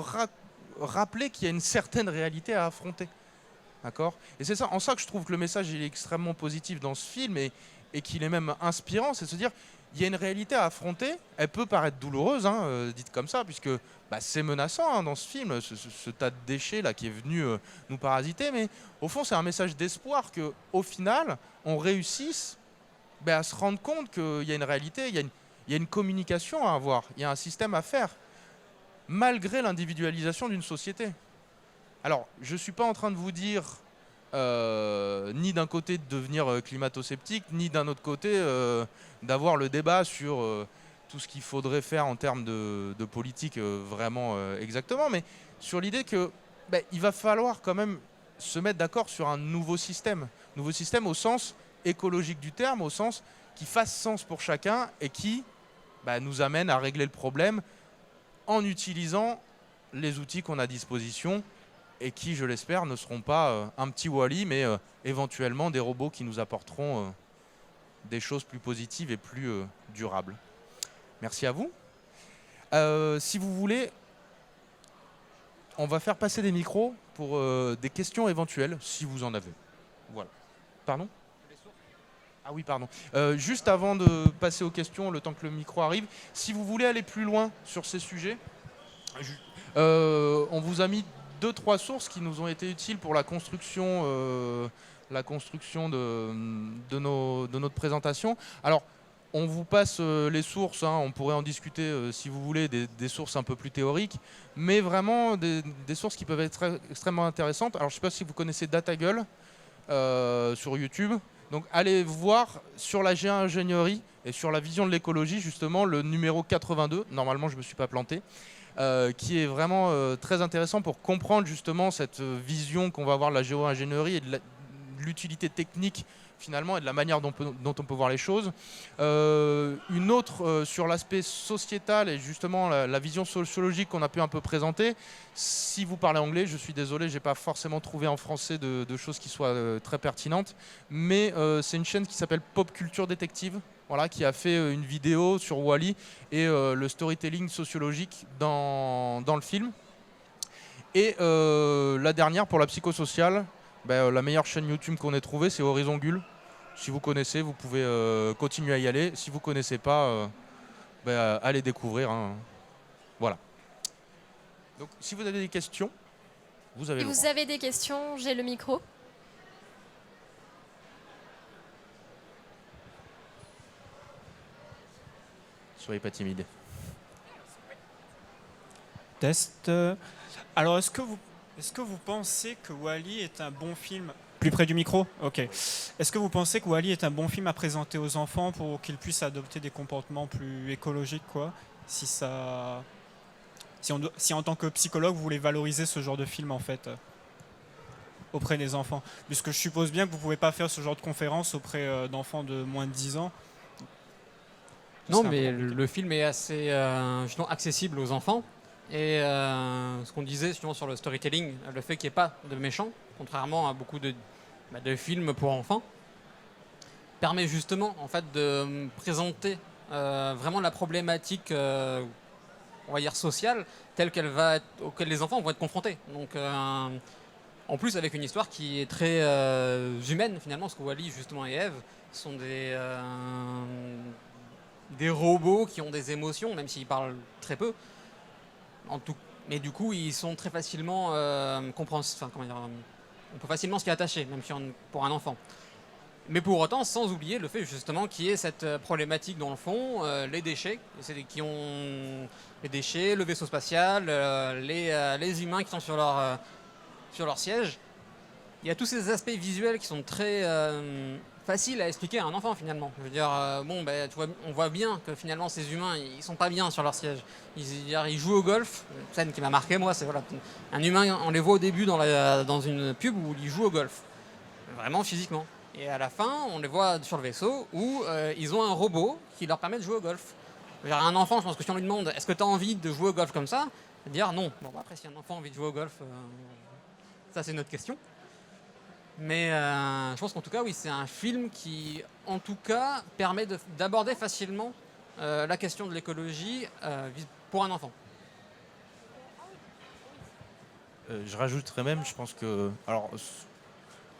rappeler qu'il y a une certaine réalité à affronter. D'accord ? Et c'est ça, en ça que je trouve que le message est extrêmement positif dans ce film et qu'il est même inspirant, c'est de se dire il y a une réalité à affronter, elle peut paraître douloureuse, dite comme ça, puisque c'est menaçant dans ce film, ce tas de déchets là qui est venu nous parasiter, mais au fond c'est un message d'espoir qu'au final on réussisse à se rendre compte qu'il y a une réalité, il y a une communication à avoir, il y a un système à faire, malgré l'individualisation d'une société. Alors, je ne suis pas en train de vous dire ni d'un côté de devenir climato-sceptique, ni d'un autre côté d'avoir le débat sur tout ce qu'il faudrait faire en termes de politique vraiment exactement, mais sur l'idée que il va falloir quand même se mettre d'accord sur un nouveau système au sens écologique du terme, au sens qui fasse sens pour chacun et qui nous amène à régler le problème en utilisant les outils qu'on a à disposition et qui, je l'espère, ne seront pas un petit Wall-E, mais éventuellement des robots qui nous apporteront des choses plus positives et plus durables. Merci à vous. Si vous voulez, on va faire passer des micros pour des questions éventuelles, si vous en avez. Voilà. Pardon ? Ah oui, pardon. Juste avant de passer aux questions, le temps que le micro arrive, si vous voulez aller plus loin sur ces sujets, on vous a mis 2-3 sources qui nous ont été utiles pour la construction de notre présentation. Alors, on vous passe les sources, on pourrait en discuter si vous voulez, des sources un peu plus théoriques, mais vraiment des sources qui peuvent être extrêmement intéressantes. Alors, je ne sais pas si vous connaissez DataGull sur YouTube. Donc allez voir sur la géo-ingénierie et sur la vision de l'écologie, justement, le numéro 82, normalement je ne me suis pas planté, qui est vraiment très intéressant pour comprendre justement cette vision qu'on va avoir de la géo-ingénierie et de l'utilité technique finalement et de la manière dont on peut voir les choses. Une autre sur l'aspect sociétal et justement la vision sociologique qu'on a pu un peu présenter. Si vous parlez anglais, je suis désolé, je n'ai pas forcément trouvé en français de choses qui soient très pertinentes, mais c'est une chaîne qui s'appelle Pop Culture Détective, voilà, qui a fait une vidéo sur Wall-E et le storytelling sociologique dans le film. Et la dernière pour la psychosociale, la meilleure chaîne YouTube qu'on ait trouvée, c'est Horizon Gull. Si vous connaissez, vous pouvez continuer à y aller. Si vous ne connaissez pas, allez découvrir. Voilà. Donc, si vous avez des questions, vous avez le droit. Vous avez des questions, j'ai le micro. Soyez pas timide. Test. Alors, est-ce que vous pensez que Wall-E est un bon film ? Plus près du micro ? Ok. Est-ce que vous pensez que Wall-E est un bon film à présenter aux enfants pour qu'ils puissent adopter des comportements plus écologiques, quoi ? Si en tant que psychologue, vous voulez valoriser ce genre de film, en fait, auprès des enfants. Puisque je suppose bien que vous ne pouvez pas faire ce genre de conférence auprès d'enfants de moins de 10 ans. Non, mais le film est assez justement accessible aux enfants. Et ce qu'on disait justement sur le storytelling, le fait qu'il n'y ait pas de méchants, contrairement à beaucoup de films pour enfants, permet justement en fait de présenter vraiment la problématique on va dire, sociale telle auquel les enfants vont être confrontés. Donc, en plus, avec une histoire qui est très humaine, finalement, parce que Wall-E, justement, et Eve sont des robots qui ont des émotions, même s'ils parlent très peu. Mais du coup, ils sont très facilement compréhensibles. Comment dire, on peut facilement s'y attacher, même si pour un enfant. Mais pour autant, sans oublier le fait justement qu'il y ait cette problématique dans le fond, les déchets, les déchets, le vaisseau spatial, les humains qui sont sur leur siège. Il y a tous ces aspects visuels qui sont très faciles à expliquer à un enfant finalement. Je veux dire, tu vois, on voit bien que finalement ces humains, ils sont pas bien sur leur siège. Ils jouent au golf. Une scène qui m'a marqué, moi, c'est voilà, un humain, on les voit au début dans une pub où ils jouent au golf, vraiment physiquement. Et à la fin, on les voit sur le vaisseau où ils ont un robot qui leur permet de jouer au golf. Je veux dire, un enfant, je pense que si on lui demande est-ce que tu as envie de jouer au golf comme ça, il va dire non. Bon, après, si un enfant a envie de jouer au golf, ça c'est une autre question. Mais je pense qu'en tout cas, oui, c'est un film qui, en tout cas, permet d'aborder facilement la question de l'écologie pour un enfant. Je rajouterais même, je pense que... Alors,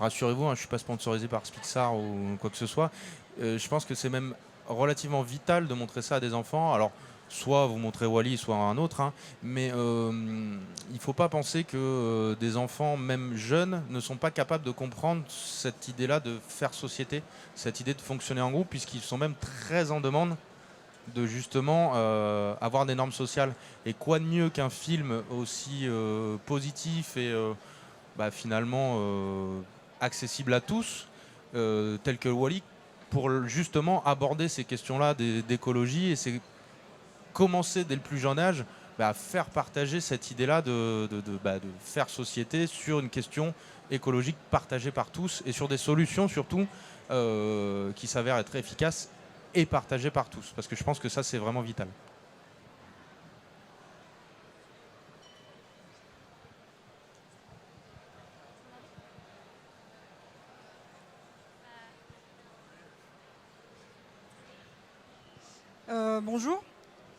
rassurez-vous, je ne suis pas sponsorisé par Pixar ou quoi que ce soit. Je pense que c'est même relativement vital de montrer ça à des enfants. Alors, soit vous montrez Wall-E, soit un autre. Mais il ne faut pas penser que des enfants, même jeunes, ne sont pas capables de comprendre cette idée-là de faire société, cette idée de fonctionner en groupe, puisqu'ils sont même très en demande de justement avoir des normes sociales. Et quoi de mieux qu'un film aussi positif et finalement accessible à tous, tel que Wall-E, pour justement aborder ces questions-là d'écologie, et c'est commencer dès le plus jeune âge à faire partager cette idée-là de faire société sur une question écologique partagée par tous et sur des solutions surtout qui s'avèrent être efficaces et partagées par tous. Parce que je pense que ça, c'est vraiment vital. Bonjour.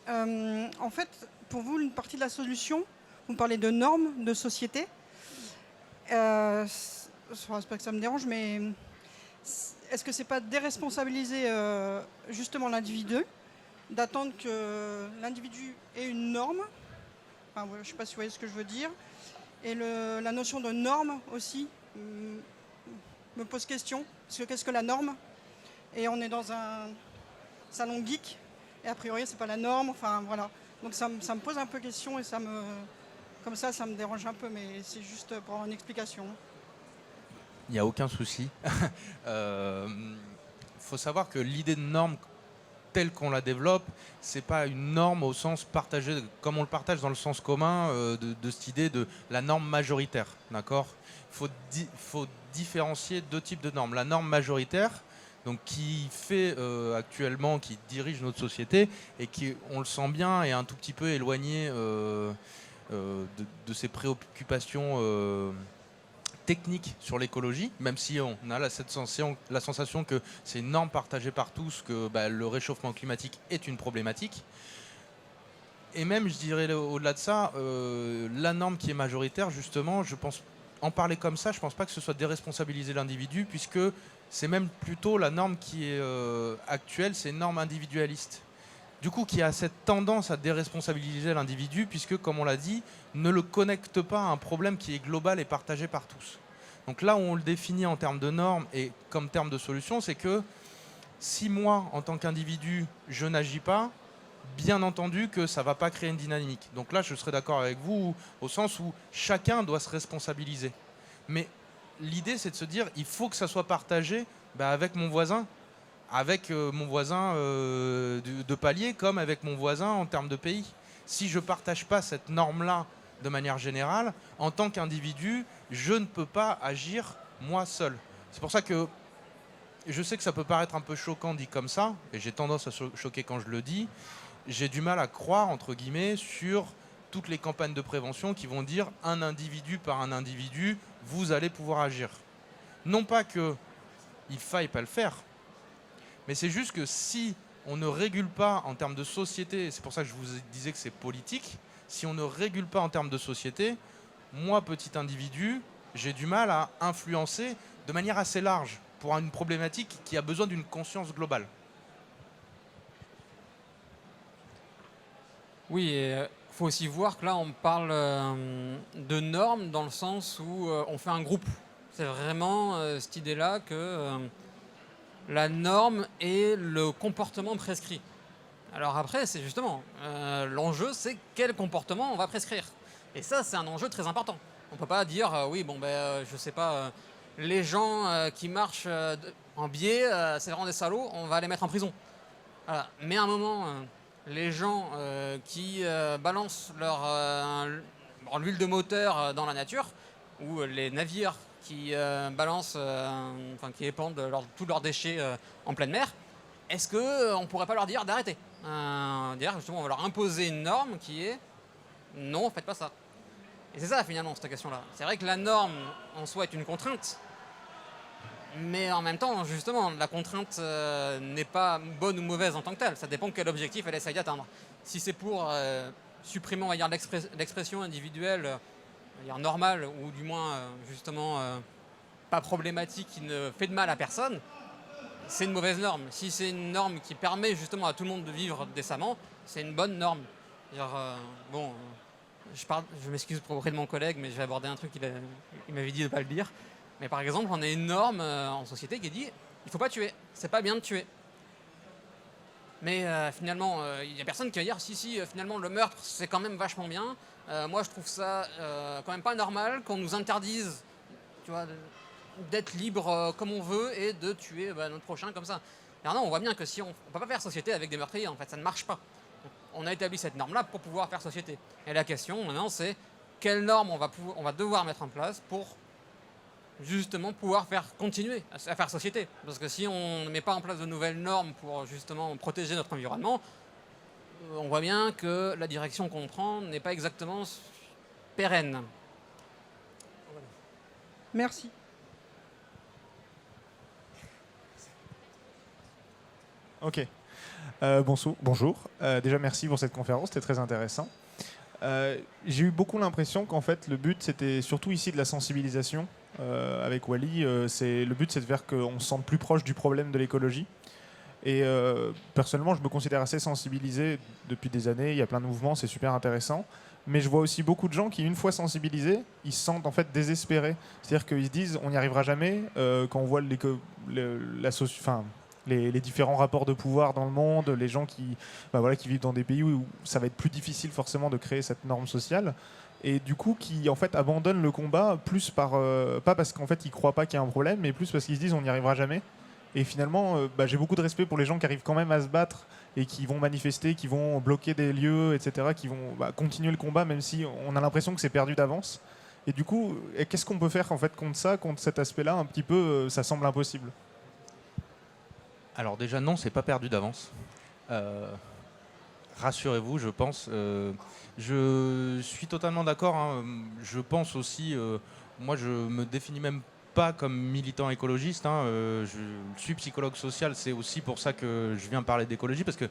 En fait, pour vous, une partie de la solution, vous parlez de normes, de société. C'est pas que ça me dérange, mais est-ce que c'est pas déresponsabiliser justement l'individu, d'attendre que l'individu ait une norme, enfin, je ne sais pas si vous voyez ce que je veux dire, et la notion de norme aussi me pose question, parce que qu'est-ce que la norme? Et on est dans un salon geek, et a priori c'est pas la norme, enfin voilà. Donc ça me pose un peu question et comme ça me dérange un peu, mais c'est juste pour avoir une explication. Il n'y a aucun souci. Faut savoir que l'idée de norme telle qu'on la développe, c'est pas une norme au sens partagé, comme on le partage dans le sens commun de cette idée de la norme majoritaire, d'accord ? Faut différencier deux types de normes. La norme majoritaire, donc qui fait actuellement, qui dirige notre société et qui, on le sent bien, est un tout petit peu éloigné de ses préoccupations techniques sur l'écologie, même si on a la sensation que c'est une norme partagée par tous, que le réchauffement climatique est une problématique. Et même, je dirais, au-delà de ça, la norme qui est majoritaire, justement, je pense, en parler comme ça, je pense pas que ce soit déresponsabiliser l'individu, puisque c'est même plutôt la norme qui est actuelle, c'est une norme individualiste. Du coup, qui a cette tendance à déresponsabiliser l'individu, puisque, comme on l'a dit, ne le connecte pas à un problème qui est global et partagé par tous. Donc là où on le définit en termes de normes et comme terme de solution, c'est que si moi, en tant qu'individu, je n'agis pas, bien entendu que ça ne va pas créer une dynamique. Donc là, je serais d'accord avec vous, au sens où chacun doit se responsabiliser. Mais l'idée, c'est de se dire, il faut que ça soit partagé avec mon voisin, de palier, comme avec mon voisin en termes de pays. Si je ne partage pas cette norme-là de manière générale, en tant qu'individu, je ne peux pas agir moi seul. C'est pour ça que je sais que ça peut paraître un peu choquant dit comme ça, et j'ai tendance à choquer quand je le dis. J'ai du mal à croire, entre guillemets, sur toutes les campagnes de prévention qui vont dire un individu par un individu, vous allez pouvoir agir. Non pas qu'il ne faille pas le faire, mais c'est juste que si on ne régule pas en termes de société, et c'est pour ça que je vous disais que c'est politique, si on ne régule pas en termes de société, moi, petit individu, j'ai du mal à influencer de manière assez large pour une problématique qui a besoin d'une conscience globale. Oui, il faut aussi voir que là, on parle de normes dans le sens où on fait un groupe. C'est vraiment cette idée-là que la norme est le comportement prescrit. Alors après, c'est justement, l'enjeu, c'est quel comportement on va prescrire. Et ça, c'est un enjeu très important. On ne peut pas dire, oui, bon, ben, je sais pas, les gens qui marchent en biais, c'est vraiment des salauds, on va les mettre en prison. Voilà. Mais à un moment, les gens qui balancent l'huile de moteur dans la nature, ou les navires qui balancent, qui épandent tous leurs déchets en pleine mer, est-ce qu'on ne pourrait pas leur dire d'arrêter? Dire justement, on va leur imposer une norme qui est non, faites pas ça. Et c'est ça finalement cette question-là. C'est vrai que la norme en soi est une contrainte, mais en même temps, justement, la contrainte n'est pas bonne ou mauvaise en tant que telle. Ça dépend quel objectif elle essaye d'atteindre. Si c'est pour supprimer, on va dire, l'expression individuelle, on va dire normale, ou du moins justement pas problématique, qui ne fait de mal à personne, c'est une mauvaise norme. Si c'est une norme qui permet justement à tout le monde de vivre décemment, c'est une bonne norme. Je m'excuse auprès de mon collègue, mais je vais aborder un truc qu'il m'avait dit de ne pas le dire. Mais par exemple, on a une norme en société qui dit il ne faut pas tuer, c'est pas bien de tuer. Mais finalement, il n'y a personne qui va dire si, finalement, le meurtre, c'est quand même vachement bien. Moi, je trouve ça quand même pas normal qu'on nous interdise, tu vois, d'être libre comme on veut et de tuer notre prochain comme ça. Alors non, on voit bien que si on ne peut pas faire société avec des meurtriers, en fait, ça ne marche pas. On a établi cette norme-là pour pouvoir faire société. Et la question maintenant, c'est quelle norme on va devoir mettre en place pour justement pouvoir continuer à faire société. Parce que si on ne met pas en place de nouvelles normes pour justement protéger notre environnement, on voit bien que la direction qu'on prend n'est pas exactement pérenne. Voilà. Merci. Ok. Bonjour. Déjà, merci pour cette conférence, c'était très intéressant. J'ai eu beaucoup l'impression qu'en fait, le but, c'était surtout ici de la sensibilisation. Avec Wally, le but, c'est de faire qu'on se sente plus proche du problème de l'écologie. Et personnellement, je me considère assez sensibilisé depuis des années. Il y a plein de mouvements, c'est super intéressant. Mais je vois aussi beaucoup de gens qui, une fois sensibilisés, ils se sentent en fait désespérés. C'est-à-dire qu'ils se disent, on n'y arrivera jamais. Quand on voit les différents rapports de pouvoir dans le monde, les gens qui vivent dans des pays où ça va être plus difficile forcément de créer cette norme sociale, et du coup qui en fait abandonnent le combat plus pas parce qu'en fait ils croient pas qu'il y a un problème, mais plus parce qu'ils se disent on n'y arrivera jamais. Et finalement, j'ai beaucoup de respect pour les gens qui arrivent quand même à se battre et qui vont manifester, qui vont bloquer des lieux, etc., qui vont continuer le combat même si on a l'impression que c'est perdu d'avance. Et du coup, qu'est-ce qu'on peut faire en fait contre ça, contre cet aspect-là un petit peu, ça semble impossible. Alors déjà non, c'est pas perdu d'avance. Rassurez-vous, je pense. Je suis totalement d'accord. Hein. Je pense aussi, moi je me définis même pas comme militant écologiste. Hein. Je suis psychologue social, c'est aussi pour ça que je viens parler d'écologie, parce que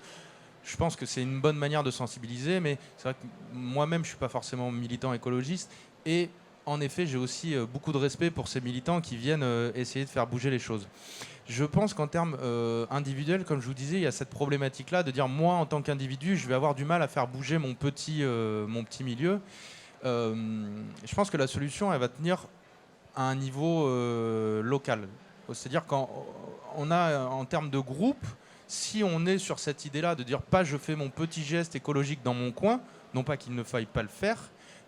je pense que c'est une bonne manière de sensibiliser, mais c'est vrai que moi-même je suis pas forcément militant écologiste. Et en effet, j'ai aussi beaucoup de respect pour ces militants qui viennent essayer de faire bouger les choses. Je pense qu'en termes individuels, comme je vous disais, il y a cette problématique-là de dire moi, en tant qu'individu, je vais avoir du mal à faire bouger mon petit milieu. Je pense que la solution, elle va tenir à un niveau local. C'est-à-dire qu'on a, en termes de groupe, si on est sur cette idée-là de dire pas je fais mon petit geste écologique dans mon coin, non pas qu'il ne faille pas le faire,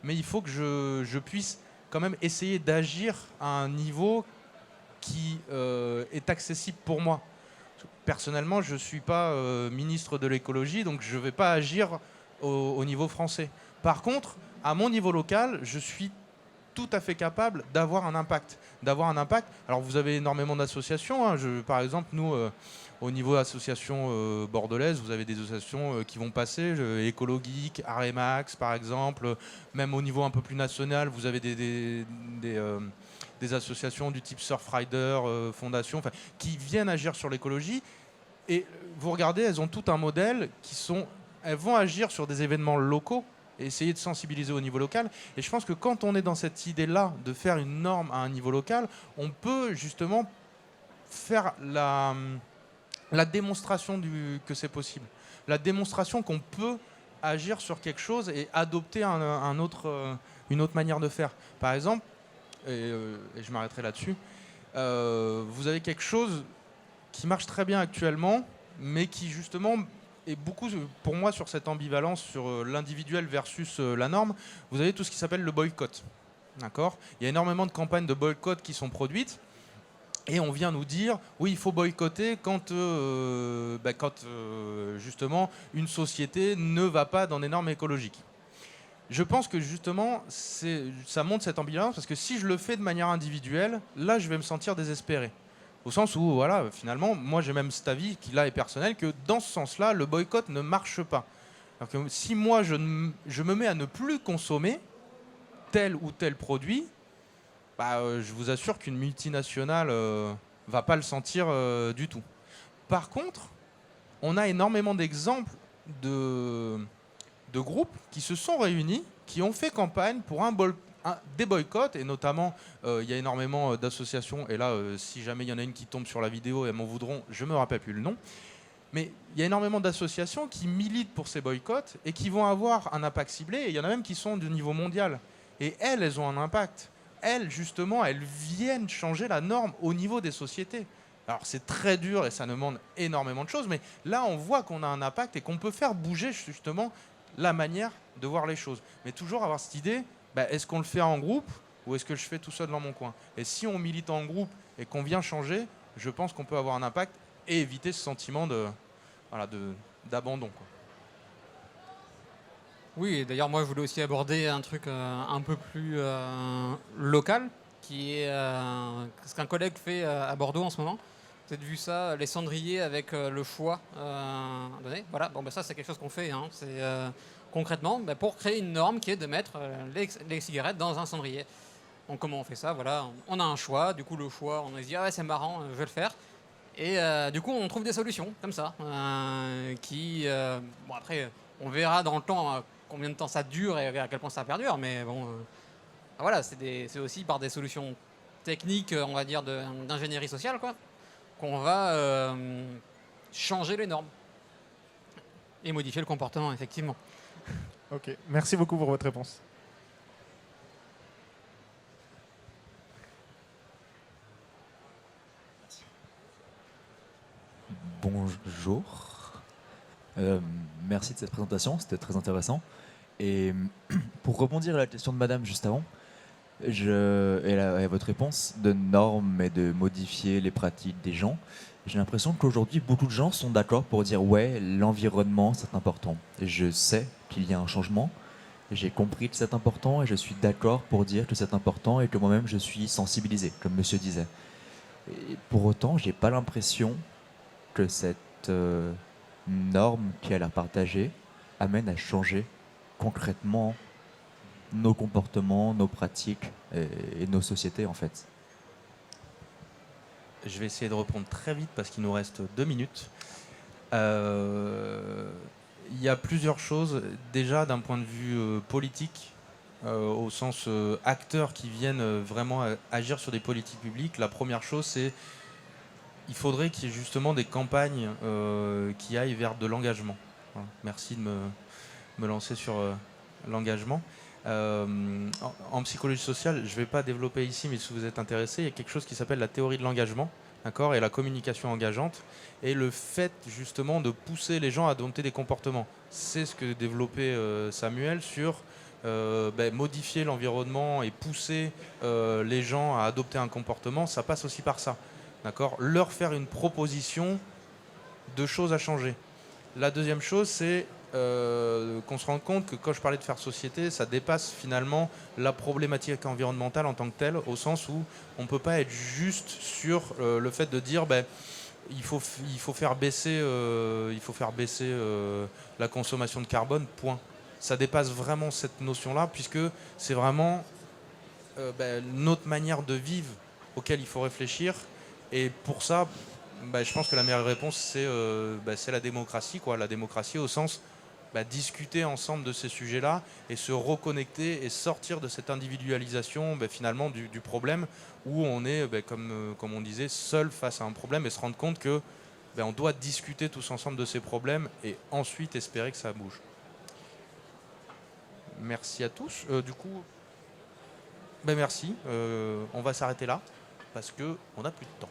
mais il faut que je puisse quand même essayer d'agir à un niveau qui est accessible pour moi. Personnellement, je ne suis pas ministre de l'écologie, donc je ne vais pas agir au niveau français. Par contre, à mon niveau local, je suis tout à fait capable d'avoir un impact. Alors vous avez énormément d'associations. Hein. Par exemple, nous, au niveau association bordelaise, vous avez des associations qui vont passer, Écologeek, Aremax par exemple. Même au niveau un peu plus national, vous avez des associations du type Surfrider, Fondation, qui viennent agir sur l'écologie. Et vous regardez, elles ont tout un modèle elles vont agir sur des événements locaux et essayer de sensibiliser au niveau local. Et je pense que quand on est dans cette idée-là de faire une norme à un niveau local, on peut justement faire la démonstration que c'est possible. La démonstration qu'on peut agir sur quelque chose et adopter une autre manière de faire. Par exemple, et je m'arrêterai là-dessus, vous avez quelque chose qui marche très bien actuellement, mais qui justement est beaucoup, pour moi, sur cette ambivalence, sur l'individuel versus la norme. Vous avez tout ce qui s'appelle le boycott. D'accord ? Il y a énormément de campagnes de boycott qui sont produites. Et on vient nous dire, oui, il faut boycotter quand justement une société ne va pas dans des normes écologiques. Je pense que justement, ça montre cette ambivalence, parce que si je le fais de manière individuelle, là, je vais me sentir désespéré. Au sens où, voilà, finalement, moi, j'ai même cet avis qui, là, est personnel, que dans ce sens-là, le boycott ne marche pas. Alors que si moi, je me mets à ne plus consommer tel ou tel produit, je vous assure qu'une multinationale va pas le sentir du tout. Par contre, on a énormément d'exemples de groupes qui se sont réunis, qui ont fait campagne pour des boycotts, et notamment il y a énormément d'associations, et là si jamais il y en a une qui tombe sur la vidéo et elles m'en voudront, je me rappelle plus le nom, mais il y a énormément d'associations qui militent pour ces boycotts et qui vont avoir un impact ciblé, et il y en a même qui sont du niveau mondial, et elles ont un impact. Elles, justement, elles viennent changer la norme au niveau des sociétés. Alors c'est très dur et ça demande énormément de choses, mais là on voit qu'on a un impact et qu'on peut faire bouger justement la manière de voir les choses. Mais toujours avoir cette idée, est-ce qu'on le fait en groupe ou est-ce que je fais tout seul dans mon coin ? Et si on milite en groupe et qu'on vient changer, je pense qu'on peut avoir un impact et éviter ce sentiment d'abandon, quoi. Oui, et d'ailleurs, moi, je voulais aussi aborder un truc un peu plus local, qui est ce qu'un collègue fait à Bordeaux en ce moment. Vous avez vu ça, les cendriers avec le foie donné. Voilà, bon, ça, c'est quelque chose qu'on fait. Hein. C'est concrètement pour créer une norme qui est de mettre les cigarettes dans un cendrier. Donc, comment on fait ça ? Voilà, on a un choix. Du coup, le choix, on se dit, ah ouais, c'est marrant, je vais le faire. Et du coup, on trouve des solutions comme ça, après, on verra dans le temps combien de temps ça dure et à quel point ça perdure, mais bon, voilà, c'est aussi par des solutions techniques, on va dire, d'ingénierie sociale, quoi, qu'on va changer les normes et modifier le comportement, effectivement. Ok, merci beaucoup pour votre réponse. Bonjour. Merci de cette présentation, c'était très intéressant. Et pour rebondir à la question de madame juste avant, et à votre réponse de normes et de modifier les pratiques des gens, j'ai l'impression qu'aujourd'hui, beaucoup de gens sont d'accord pour dire ouais, l'environnement, c'est important. Et je sais qu'il y a un changement, j'ai compris que c'est important et je suis d'accord pour dire que c'est important et que moi-même, je suis sensibilisé, comme monsieur disait. Et pour autant, j'ai pas l'impression que cette norme qui a l'air partagée amène à changer concrètement nos comportements, nos pratiques et nos sociétés en fait. Je vais essayer de reprendre très vite parce qu'il nous reste 2 minutes. Il y a plusieurs choses. Déjà d'un point de vue politique, au sens acteurs qui viennent vraiment agir sur des politiques publiques. La première chose, c'est il faudrait qu'il y ait justement des campagnes qui aillent vers de l'engagement. Voilà. Merci de me lancer sur l'engagement. En psychologie sociale, je ne vais pas développer ici, mais si vous êtes intéressé, il y a quelque chose qui s'appelle la théorie de l'engagement, d'accord, et la communication engageante, et le fait justement de pousser les gens à adopter des comportements. C'est ce que développait Samuel sur modifier l'environnement et pousser les gens à adopter un comportement. Ça passe aussi par ça, d'accord, leur faire une proposition de choses à changer. La deuxième chose, c'est qu'on se rende compte que quand je parlais de faire société, ça dépasse finalement la problématique environnementale en tant que telle, au sens où on ne peut pas être juste sur le fait de dire il faut faire baisser la consommation de carbone, point. Ça dépasse vraiment cette notion-là, puisque c'est vraiment notre manière de vivre auquel il faut réfléchir. Et pour ça, Je pense que la meilleure réponse, c'est la démocratie, quoi. La démocratie au sens discuter ensemble de ces sujets-là et se reconnecter et sortir de cette individualisation finalement du problème où on est, comme on disait, seul face à un problème et se rendre compte que on doit discuter tous ensemble de ces problèmes et ensuite espérer que ça bouge. Merci à tous. Du coup, merci. On va s'arrêter là parce qu'on n'a plus de temps.